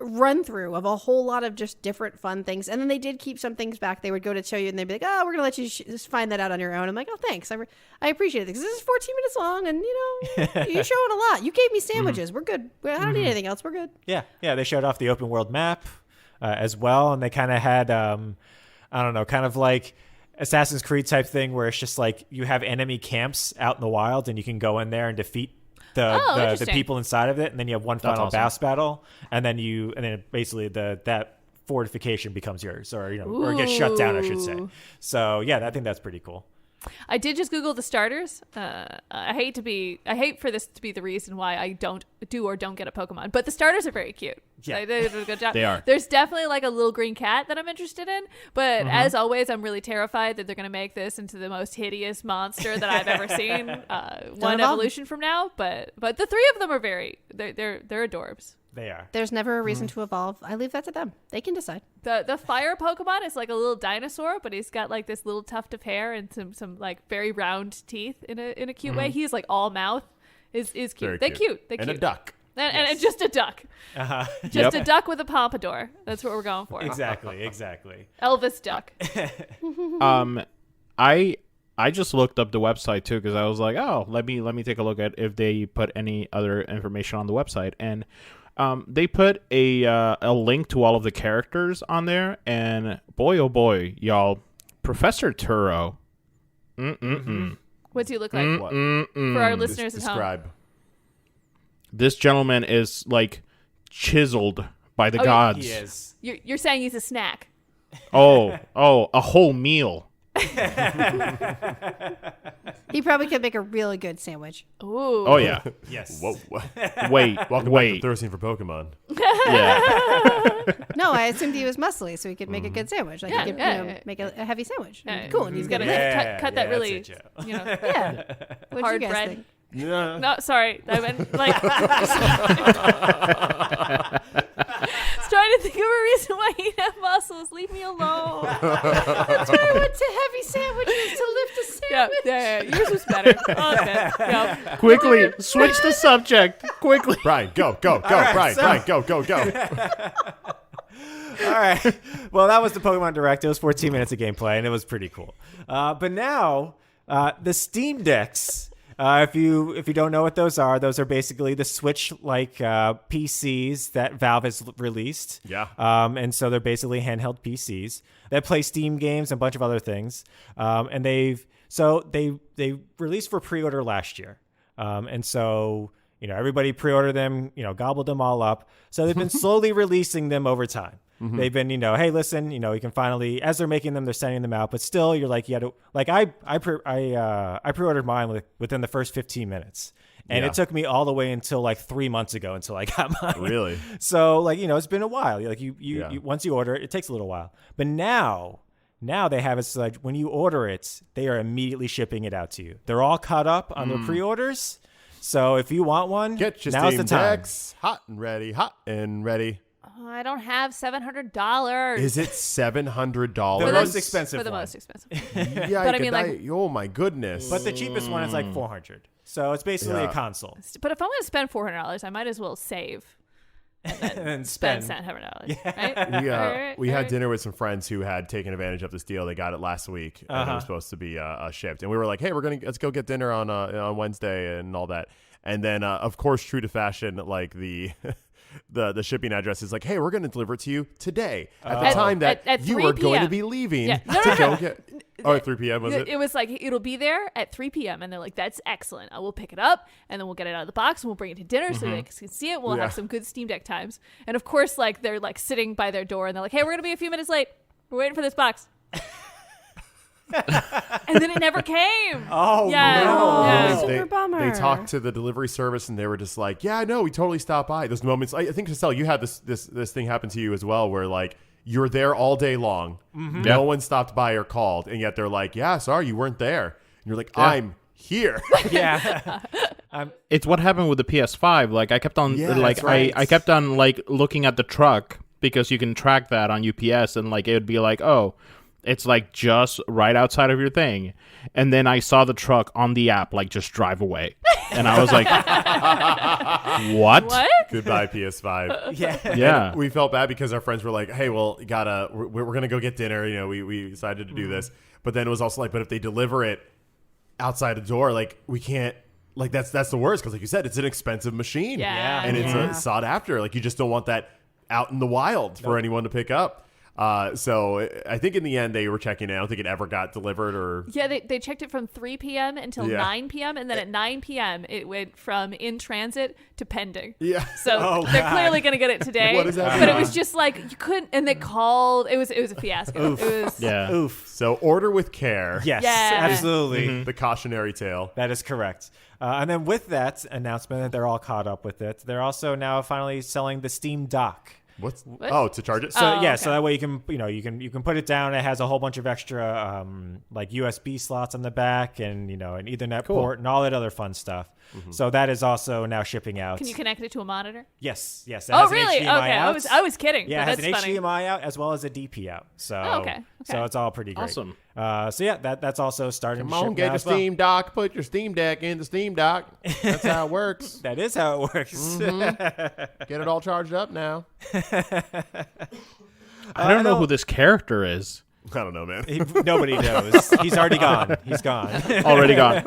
run through of a whole lot of just different fun things. And then they did keep some things back. They would go to show you and they'd be like, "Oh, we're gonna let you just find that out on your own." I'm like, "Oh, thanks. I appreciate it because this is 14 minutes long, and you're showing a lot. You gave me sandwiches. We're good. I don't need anything else. We're good." Yeah. They showed off the open world map as well, and they kind of had I don't know, kind of like Assassin's Creed type thing where it's just like you have enemy camps out in the wild and you can go in there and defeat the interesting. people inside of it, and then you have one final awesome. boss battle, and then basically that fortification becomes yours, or or it gets shut down, I should say. So yeah, I think that's pretty cool. I did just Google the starters. I hate for this to be the reason why I don't get a Pokemon, but the starters are very cute. Yeah. They did a good job. They are. There's definitely like a little green cat that I'm interested in, but as always, I'm really terrified that they're going to make this into the most hideous monster that I've ever seen. One evolve. evolution from now, but the three of them are they're adorbs. They are. There's never a reason to evolve. I leave that to them. They can decide. The fire Pokemon is like a little dinosaur, but he's got like this little tuft of hair and some like very round teeth in a cute way. He's like all mouth. Is cute. Very They're cute. cute. They're And cute. a duck. And just a duck. Just a duck with a pompadour. That's what we're going for. Exactly. Elvis duck. I just looked up the website too because I was like, oh, let me take a look at if they put any other information on the website, and they put a link to all of the characters on there, and boy oh boy, y'all, Professor Turo. What's he look like? What? For our listeners at home. Describe. This gentleman is like chiseled by the Oh, gods. He is. You're saying he's a snack. Oh, a whole meal. He probably could make a really good sandwich. Ooh. Oh yeah. Yes. Whoa. Wait, Welcome back to Thirsting for Pokemon. Yeah. No, I assumed he was muscly, so he could make a good sandwich. Like Yeah, he could yeah. make a heavy sandwich. Yeah. Cool. And He's he's got to gonna cut that yeah, really, that's it, Joe. yeah. What'd hard you guys bread. think? Yeah. No, sorry. I meant like. Trying to think of a reason why he'd have muscles. Leave me alone. That's why I went to heavy sandwiches to lift a Yeah, sandwich. yeah. Yours was better. Okay. Yeah. Quickly, switch the subject. Quickly. Brian, go. right, Brian, so- Brian, go. All right. Well, that was the Pokemon Direct. It was 14 minutes of gameplay, and it was pretty cool. But now, the Steam Decks. If you don't know what those are basically the Switch-like PCs that Valve has released. Yeah. And so they're basically handheld PCs that play Steam games and a bunch of other things. And they released for pre-order last year. And so everybody pre-ordered them, gobbled them all up. So they've been slowly releasing them over time. Mm-hmm. They've been, hey, listen, you can finally, as they're making them, they're sending them out. But still, you're like, you had to, like, I pre-ordered mine within the first 15 minutes. And it took me all the way until like 3 months ago until I got mine. Really? So it's been a while. Like you once you order it, it takes a little while. But now they have it so like when you order it, they are immediately shipping it out to you. They're all caught up on their pre-orders. So if you want one, Get your now's Steam the time. Decks hot and ready. Oh, I don't have $700. Is it $700? The most expensive for the one. most expensive. Yeah, But I mean, like- oh my goodness. But the cheapest one is like $400. So it's basically Yeah. a console. But if I'm going to spend $400, I might as well save And then spend spend. $700. Right? we had Alright. dinner with some friends who had taken advantage of this deal. They got it last week, and it was supposed to be shipped. And we were like, "Hey, let's go get dinner on Wednesday and all that." And then, of course, true to fashion, like the the shipping address is like, "Hey, we're going to deliver it to you today at the time that at you 3 were going to p.m. be leaving Yeah. No, to no, go no. get." Oh, at 3 p.m. was it? It was like, it'll be there at 3 p.m. And they're like, that's excellent. I will pick it up and then we'll get it out of the box and we'll bring it to dinner so they can see it. We'll Yeah. have some good Steam Deck times. And of course, like they're like sitting by their door and they're like, hey, we're going to be a few minutes late. We're waiting for this box. And then it never came. Oh, Yeah. no. Yeah. Super They bummer. talked to the delivery service and they were just like, "Yeah, no, we totally stopped by." Those moments, I think, Cassell, you had this thing happen to you as well, where like you're there all day long, no one stopped by or called, and yet they're like, "Yeah, sorry, you weren't there." And you're like, "I'm here." Yeah. It's what happened with the PS5. Like I kept on Yeah, like that's right. I kept on like looking at the truck because you can track that on UPS and like it would be like, "Oh, it's like just right outside of your thing." And then I saw the truck on the app like just drive away. And I was like, "What?" What? Goodbye, PS5. Yeah. Yeah. We felt bad because our friends were like, "Hey, well, we're gonna go get dinner." We decided to do this, but then it was also like, but if they deliver it outside the door, like we can't. Like that's the worst because, like you said, it's an expensive machine, Yeah. and Yeah. it's sought after. Like you just don't want that out in the wild for anyone to pick up. So I think in the end they were checking it. I don't think it ever got delivered or. Yeah, they checked it from 3 p.m. until 9 p.m. And then at 9 p.m. it went from in transit to pending. Yeah. So they're clearly going to get it today. What does that But mean? it was just like you couldn't, and they called. It was a fiasco. Oof. It was. Yeah. Oof. So order with care. Yes, Yeah. absolutely. The cautionary tale. That is correct. And then with that announcement that they're all caught up with it, they're also now finally selling the Steam Dock. What? What? Oh, to charge it? So Oh, yeah, okay. so that way you can put it down. It has a whole bunch of extra like USB slots on the back, and an Ethernet port and all that other fun stuff. So that is also now shipping out. Can you connect it to a monitor? Yes. It Oh, has an really? Okay, HDMI out. I was kidding. Yeah, it but has that's an funny. HDMI out as well as a DP out. So Okay. so it's all pretty great. Awesome. So yeah, that's also starting Come to on, ship get now your as well. Steam Dock. Put your Steam Deck in the Steam Dock. That's how it works. That is how it works. Get it all charged up now. I don't know who this character is. I don't know, man. Nobody knows. He's already gone. He's gone. Already gone.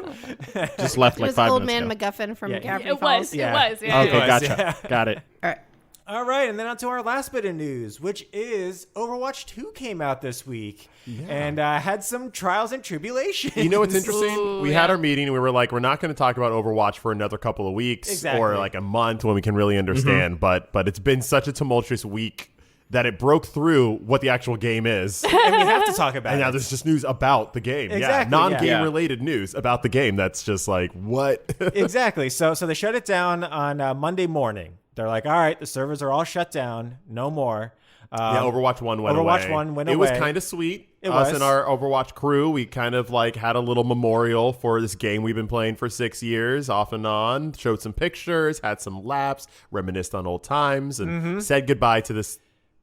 Just left It like was 5 old minutes man ago. MacGuffin from Yeah, Gravity It Falls. was. Yeah. It was. Yeah. Okay, It was, gotcha. Got it. All right. All right, and then on to our last bit of news, which is Overwatch 2 came out this week and had some trials and tribulations. You know what's interesting? Ooh, We had our meeting and we were like, we're not going to talk about Overwatch for another couple of weeks Exactly. or like a month when we can really understand. But it's been such a tumultuous week that it broke through what the actual game is. And we have to talk about And now it. there's just news about the game. Exactly, Non-game yeah. related news about the game. That's just like, what? Exactly. So they shut it down on Monday morning. They're like, all right, the servers are all shut down. No more. Yeah, Overwatch 1 went away. Overwatch 1 went It was away. kind of sweet. It Us was. and our Overwatch crew, we kind of like had a little memorial for this game we've been playing for 6 years, off and on. Showed some pictures, had some laps, reminisced on old times, and said goodbye to this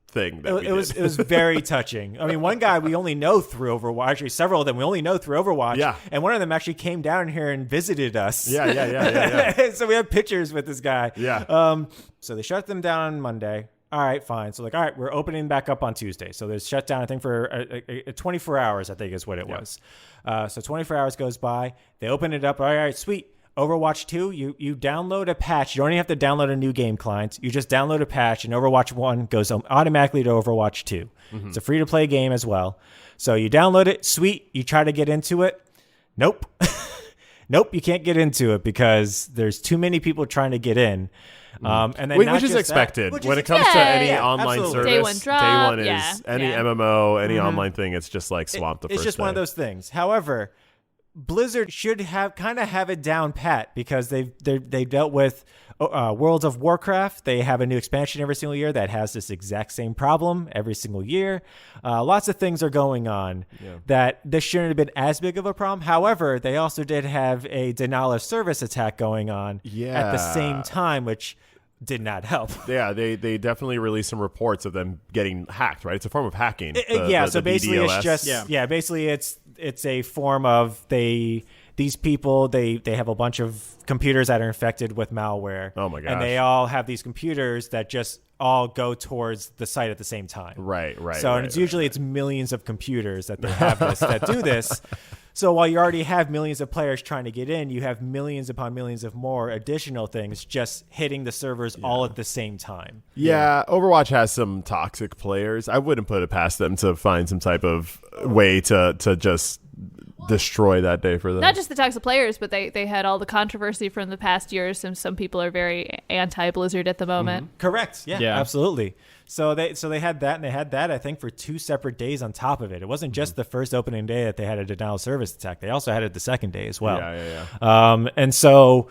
thing that we It was did. it was very touching. I mean, one guy we only know through Overwatch. Actually, several of them we only know through Overwatch. Yeah. And one of them actually came down here and visited us. Yeah. So we have pictures with this guy. Yeah. So they shut them down on Monday. All right, fine. So like, all right, we're opening back up on Tuesday. So there's shut down, I think, for 24 hours, I think is what it was. So 24 hours goes by. They open it up. All right, sweet. Overwatch 2, you download a patch. You don't even have to download a new game client. You just download a patch, and Overwatch 1 goes automatically to Overwatch 2. It's a free-to-play game as well. So you download it. Sweet. You try to get into it. Nope. Nope, you can't get into it because there's too many people trying to get in. And then not Which is just that- expected. which When is it comes to expected. any Yeah, online absolutely. service, Day one drop, is yeah, any yeah. MMO, any online thing, it's just like swamped the It's first just day. one of those things. However, Blizzard should have it down pat because they dealt with Worlds of Warcraft. They have a new expansion every single year that has this exact same problem every single year. Lots of things are going on that this shouldn't have been as big of a problem. However, they also did have a denial of service attack going on at the same time, which did not help. Yeah, they definitely released some reports of them getting hacked, right? It's a form of hacking. So basically DDoS. it's just basically it's a form of these people they have a bunch of computers that are infected with malware. Oh my gosh. And they all have these computers that just all go towards the site at the same time. Right. So and it's usually it's millions of computers that they have that do this. So while you already have millions of players trying to get in, you have millions upon millions of more additional things just hitting the servers all at the same time. Yeah, Overwatch has some toxic players. I wouldn't put it past them to find some type of way to just destroy that day for them. Not just the toxic players, but they had all the controversy from the past years. And some people are very anti-Blizzard at the moment. Correct. Yeah, Yeah. absolutely. So they had that, and they had that I think for 2 separate days on top of it. It wasn't just the first opening day that they had a denial of service attack. They also had it the second day as well. Yeah. And so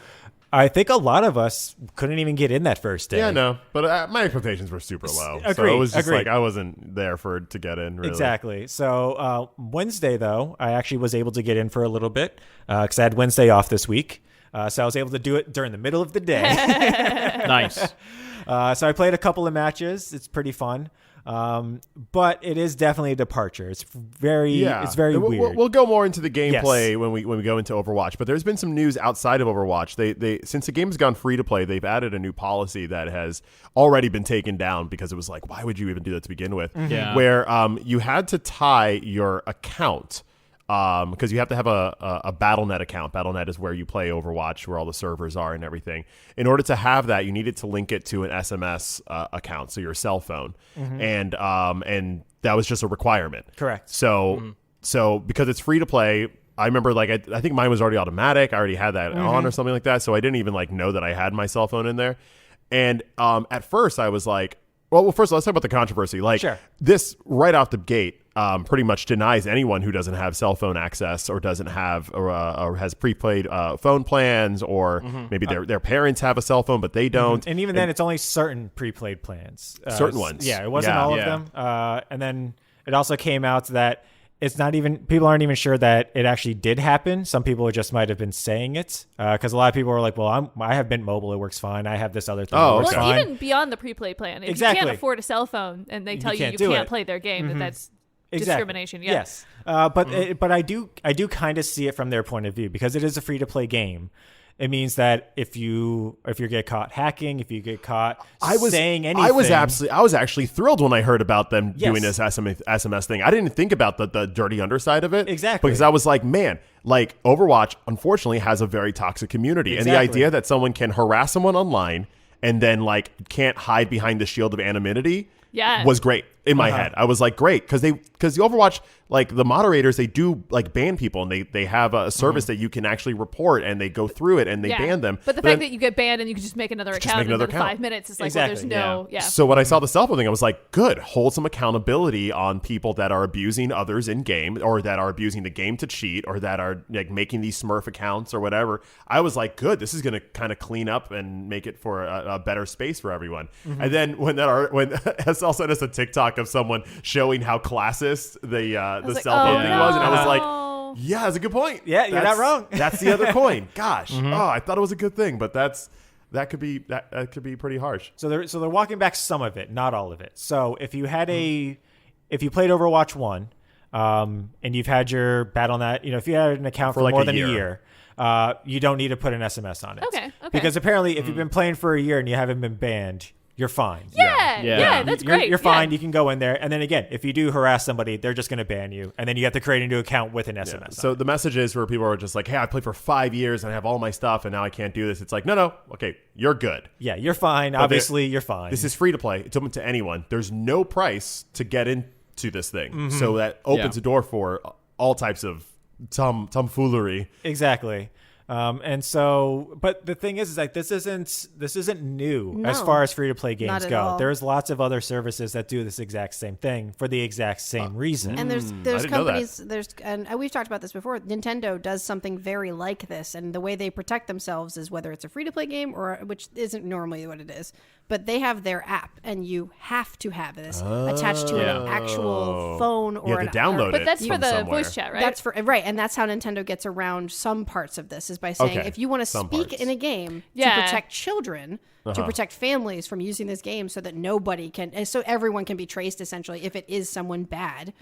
I think a lot of us couldn't even get in that first day. Yeah, no, but my expectations were super low. So Agreed, it was just agreed. like I wasn't there to get in, really. Exactly. So Wednesday, though, I actually was able to get in for a little bit because I had Wednesday off this week. So I was able to do it during the middle of the day. Nice. So I played a couple of matches. It's pretty fun. But it is definitely a departure. It's very weird. We'll go more into the gameplay when we go into Overwatch. But there's been some news outside of Overwatch. They since the game has gone free to play, they've added a new policy that has already been taken down because it was like, why would you even do that to begin with? Yeah. Where you had to tie your account because you have to have a Battle.net account. Battle.net is where you play Overwatch, where all the servers are and everything. In order to have that, you needed to link it to an SMS account, so your cell phone, and that was just a requirement. Correct. So because it's free to play, I remember I think mine was already automatic. I already had that on or something like that, so I didn't even know that I had my cell phone in there. And at first, I was like, well, first let's talk about the controversy. Sure. This right off the gate pretty much denies anyone who doesn't have cell phone access or doesn't have or has prepaid phone plans, or maybe their parents have a cell phone but they don't. And even then, it's only certain prepaid plans. Certain ones. Yeah, it wasn't all of them. And then it also came out that it's not even, people aren't even sure that it actually did happen. Some people just might have been saying it because a lot of people were like, well, I have Mint Mobile. It works fine. I have this other thing. Oh, it works okay. Well, fine. even beyond the prepaid plan, if Exactly. you can't afford a cell phone and they tell you can't do can't it. play their game, that's Exactly. discrimination. Yeah. Yes. But I do kind of see it from their point of view because it is a free to play game. It means that if you get caught hacking, if you get caught saying anything, I was actually thrilled when I heard about them Yes. doing this SMS thing. I didn't think about the dirty underside of it. Exactly. Because I was like, man, Overwatch unfortunately has a very toxic community. Exactly. And the idea that someone can harass someone online and then can't hide behind the shield of anonymity Yeah. was great in my head. I was like, great, because the Overwatch, the moderators, they do ban people, and they have a service that you can actually report, and they go through it and they ban them. But the fact that you get banned and you can just make another account in 5 minutes is like, Exactly, well, there's no, yeah. So when I saw the cell phone thing, I was like, good, hold some accountability on people that are abusing others in game, or that are abusing the game to cheat, or that are making these Smurf accounts or whatever. I was like, good, this is going to kind of clean up and make it for a better space for everyone. And then when SL sent us a TikTok of someone showing how classist the cell phone thing was, and I was like, yeah, that's a good point. Yeah, you're not wrong. That's the other coin. Gosh, I thought it was a good thing, but that could be pretty harsh. So they're walking back some of it, not all of it. So if you had if you played Overwatch 1, and you've had your Battle.net, if you had an account for more than a year, you don't need to put an SMS on it. Okay. Because apparently if you've been playing for a year and you haven't been banned, you're fine. Yeah, that's great. You're fine. You can go in there. And then again, if you do harass somebody, they're just going to ban you. And then you have to create a new account with an SMS. So the message is where people are just like, hey, I played for 5 years and I have all my stuff and now I can't do this. It's like, no. Okay, you're good. Yeah, you're fine. Obviously, you're fine. This is free to play. It's open to anyone. There's no price to get into this thing. So that opens a door for all types of tomfoolery. Exactly. And so, but the thing is this isn't new as No, far as free to play games not at go. all. There's lots of other services that do this exact same thing for the exact same reason. And there's didn't know companies, and we've talked about this before. Nintendo does something very like this, and the way they protect themselves is whether it's a free to play game which isn't normally what it is, but they have their app, and you have to have this attached to an actual phone or You have an to download But it that's for from the somewhere. voice chat, right? That's and that's how Nintendo gets around some parts of this, is by saying Okay, if you want to some speak parts. in a game Yeah. to protect children, to protect families from using this game, so that nobody can, so everyone can be traced essentially if it is someone bad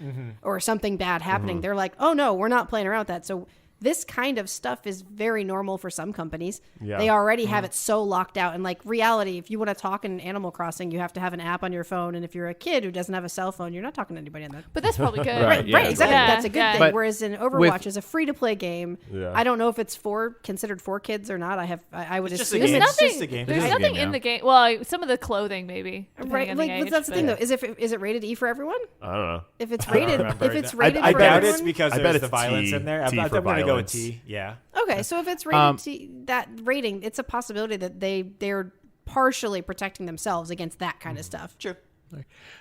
or something bad happening. They're like, oh no, we're not playing around with that. So this kind of stuff is very normal for some companies. Yeah. They already have it so locked out. And reality, if you want to talk in Animal Crossing, you have to have an app on your phone. And if you're a kid who doesn't have a cell phone, you're not talking to anybody on that. But that's probably good. Right. Right, exactly. Yeah, That's a good thing. But Whereas in Overwatch is a free to play game. Yeah. I don't know if it's considered for kids or not. I would It's just a assume game. it's It's just a game. There's It is a nothing game, in yeah. the game. Well, some of the clothing maybe. right. depending on the age, That's the but- thing though. Is it rated E for everyone? I don't know. If it's rated, if it's rated I for bet doubt everyone, it's because I bet there's it's the violence T. in there. T I'm for going to go with violence. T. Yeah. okay. So if it's rated T, that rating, it's a possibility that they're partially protecting themselves against that kind of stuff. Sure.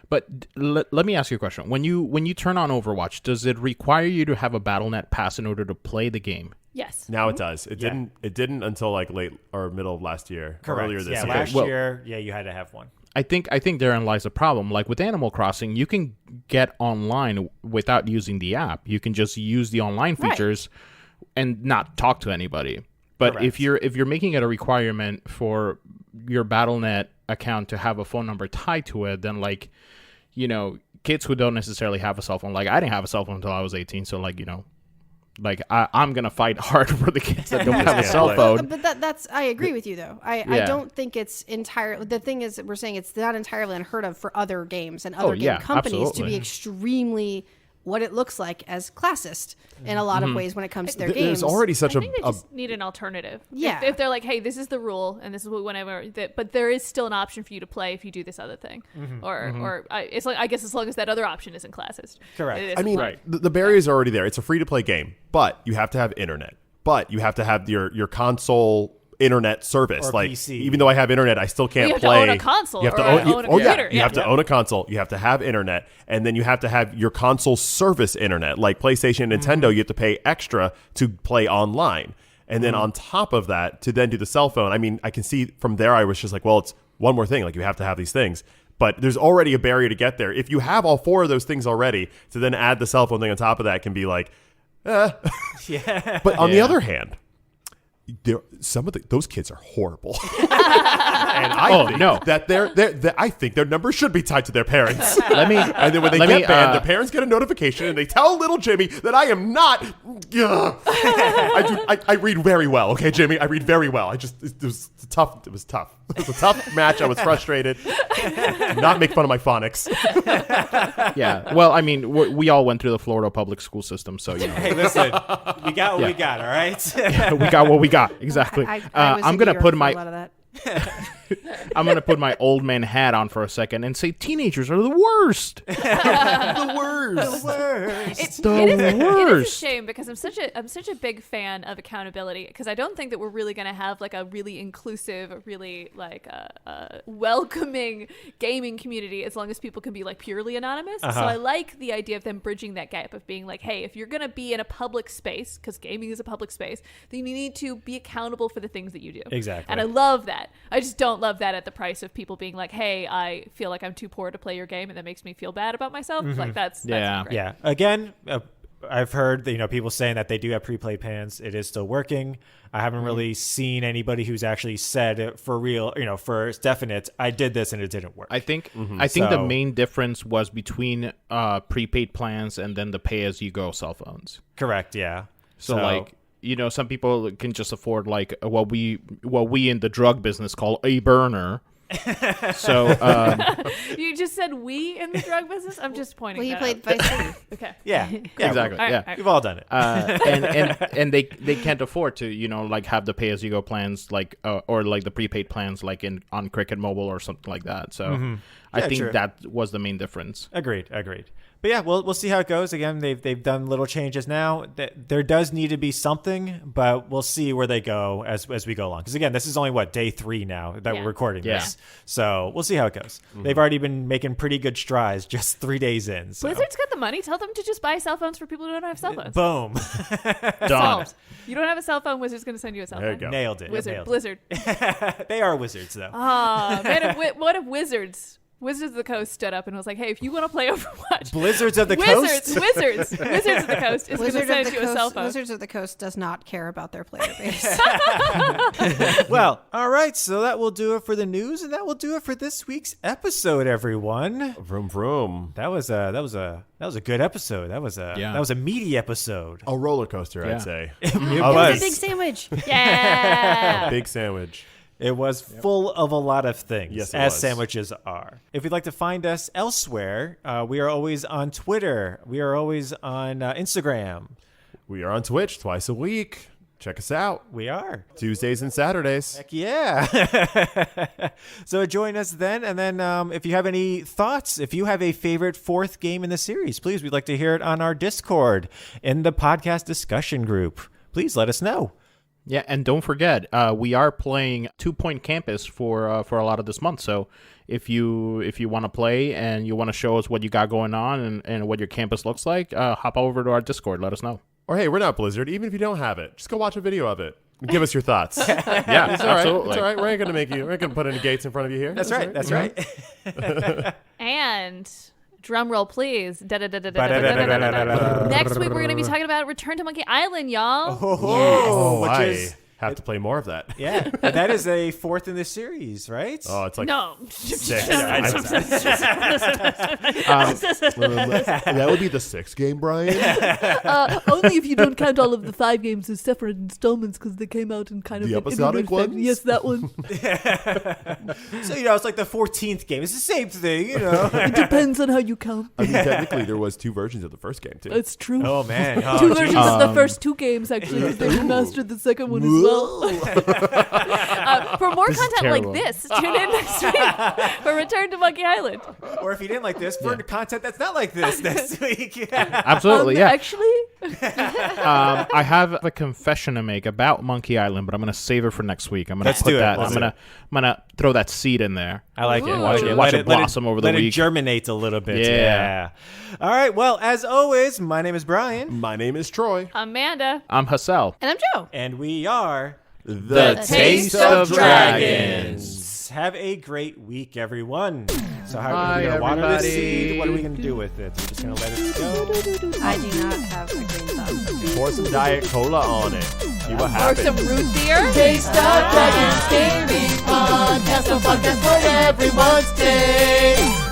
But let me ask you a question. When you turn on Overwatch, does it require you to have a Battle.net pass in order to play the game? Yes. Now it does. It Yeah. didn't. It didn't until late or middle of last year. Or Correct. earlier this Yeah, year. last Well- year, you had to have one. I think therein lies the problem. Like with Animal Crossing, you can get online without using the app. You can just use the online Right. features and not talk to anybody. But Correct. if you're making it a requirement for your Battle.net account to have a phone number tied to it, then kids who don't necessarily have a cell phone, like I didn't have a cell phone until I was 18, so I'm gonna fight hard for the kids that don't have a cell phone. But that's I agree with you though. I Yeah. don't think it's entirely. The thing is, that we're saying it's not entirely unheard of for other games and other game yeah, companies to absolutely. be extremely what it looks like as classist in a lot of ways when it comes to their games. There's already such I think they just need an alternative. Yeah. If they're like, hey, this is the rule and this is what whenever, but there is still an option for you to play if you do this other thing, it's like I guess as long as that other option isn't classist. Correct. I mean, the barriers are already there. It's a free-to-play game, but you have to have internet. But you have to have your console internet service. Or like PC. Even though I have internet, I still can't you have play. to own a console. You have to or own own a computer. You have to own a console. You have to have internet, and then you have to have your console service internet. Like PlayStation and Nintendo, you have to pay extra to play online. And then on top of that, to then do the cell phone. I mean, I can see from there, I was just like, well, it's one more thing. Like, you have to have these things. But there's already a barrier to get there. If you have all 4 of those things already, to then add the cell phone thing on top of that can be like, Yeah. But on the other hand, those kids are horrible, and I think that I think their numbers should be tied to their parents. Let me. And then when they get banned, the parents get a notification and they tell little Jimmy that I am not. I read very well, okay, Jimmy. I read very well. It was tough. It was tough. It was a tough match. I was frustrated. Do not make fun of my phonics. Yeah. Well, I mean, we all went through the Florida public school system, so you know. Hey, listen, we got what we got. All right. We got what we got. Exactly. I'm gonna put my a lot of that. I'm gonna put my old man hat on for a second and say teenagers are the worst. The worst. It the is a worst. shame because I'm such a big fan of accountability because I don't think that we're really going to have like a really inclusive, really like a welcoming gaming community as long as people can be like purely anonymous. So I like the idea of them bridging that gap of being like, hey, if you're going to be in a public space, because gaming is a public space, then you need to be accountable for the things that you do. Exactly. And I love that. I just don't love that at the price of people being like, hey, I feel like I'm too poor to play your game and that makes me feel bad about myself. Like that's not great. Yeah. Again, I've heard that, people saying that they do have pre-play plans. It is still working. I haven't really seen anybody who's actually said for real, for definite, I did this and it didn't work. I think the main difference was between prepaid plans and then the pay-as-you-go cell phones. Correct. Yeah. So like, some people can just afford like what we in the drug business call a burner. So you just said we in the drug business. I'm just pointing. Well, you that played out. Vice City. Okay. Yeah. Exactly. All right, yeah. all right. We've all done it. And they can't afford to like have the pay as you go plans like or like the prepaid plans like on Cricket Mobile or something like that. So I think true. that was the main difference. Agreed. But yeah, we'll see how it goes. Again, they've done little changes now. There does need to be something, but we'll see where they go as we go along. Because again, this is only day 3 now that we're recording this, so we'll see how it goes. They've already been making pretty good strides just 3 days in. So. Blizzard's got the money. Tell them to just buy cell phones for people who don't have cell phones. Boom. Done. Solved. You don't have a cell phone. Wizard's going to send you a cell There you phone. go. Nailed it. Wizard, Nailed it. Blizzard. They are wizards, though. Oh man, what if Wizards of the Coast stood up and was like, "Hey, if you want to play Overwatch, Blizzards of the Coast? Wizards of the Coast is going to send you a cell phone." Wizards of the Coast does not care about their player base. Well, all right. So that will do it for the news, and that will do it for this week's episode, everyone. Vroom vroom. That was a good episode. That was a meaty episode. A roller coaster, Yeah. I'd say. It It was. was a big sandwich. Yeah. A big sandwich. It was full of a lot of things, Yes, it as was. sandwiches are. If you'd like to find us elsewhere, we are always on Twitter. We are always on Instagram. We are on Twitch twice a week. Check us out. We are. Tuesdays and Saturdays. Heck yeah. So join us then. And then if you have any thoughts, if you have a favorite 4th game in the series, please, we'd like to hear it on our Discord in the podcast discussion group. Please let us know. Yeah, and don't forget, we are playing 2 Point Campus for a lot of this month. So if you want to play and you want to show us what you got going on and what your campus looks like, hop over to our Discord. Let us know. Or hey, we're not Blizzard. Even if you don't have it, just go watch a video of it. And give us your thoughts. Yeah, It's all right. absolutely. It's all right. We ain't gonna put any gates in front of you here. That's right. That's right. And drum roll, please. Next week we're going to be talking about Return to Monkey Island, y'all. Oh, which Why? is Have to play more of that. Yeah, and that is a fourth in the series, right? Oh, it's like No. 6. That would be the 6th game, Brian. Only if you don't count all of the 5 games as separate installments because they came out in kind of The episodic ones? Yes, that one. So it's like the 14th game. It's the same thing, It depends on how you count. I mean, technically, there was 2 versions of the first game, too. It's true. Oh man, 2 versions of the first 2 games actually, because they remastered the second one as well. For more This is content like terrible. this, tune in next week for Return to Monkey Island. Or if you didn't like this, for content that's not like this next week. Absolutely, yeah. Actually, I have a confession to make about Monkey Island, but I'm gonna save it for next week. I'm gonna Let's put do it. that. Let's I'm gonna throw that seed in there. I like it. Ooh. Watch Watch it, it let it blossom over the let week. it germinate a little bit. Yeah. All right. Well, as always, my name is Brian, My name is Troy. Amanda. I'm Hassel. And I'm Joe. and we are The Taste of Dragons. Have a great week, everyone. So how are Bye, we going to water this everybody. seed? What are we going to do with it? We're just going to let it go. I do not have a green thumb. Pour some Diet Cola on it. See what Or happens. some root beer. Taste of Dragons Gaming Podcast, a podcast for everyone's taste.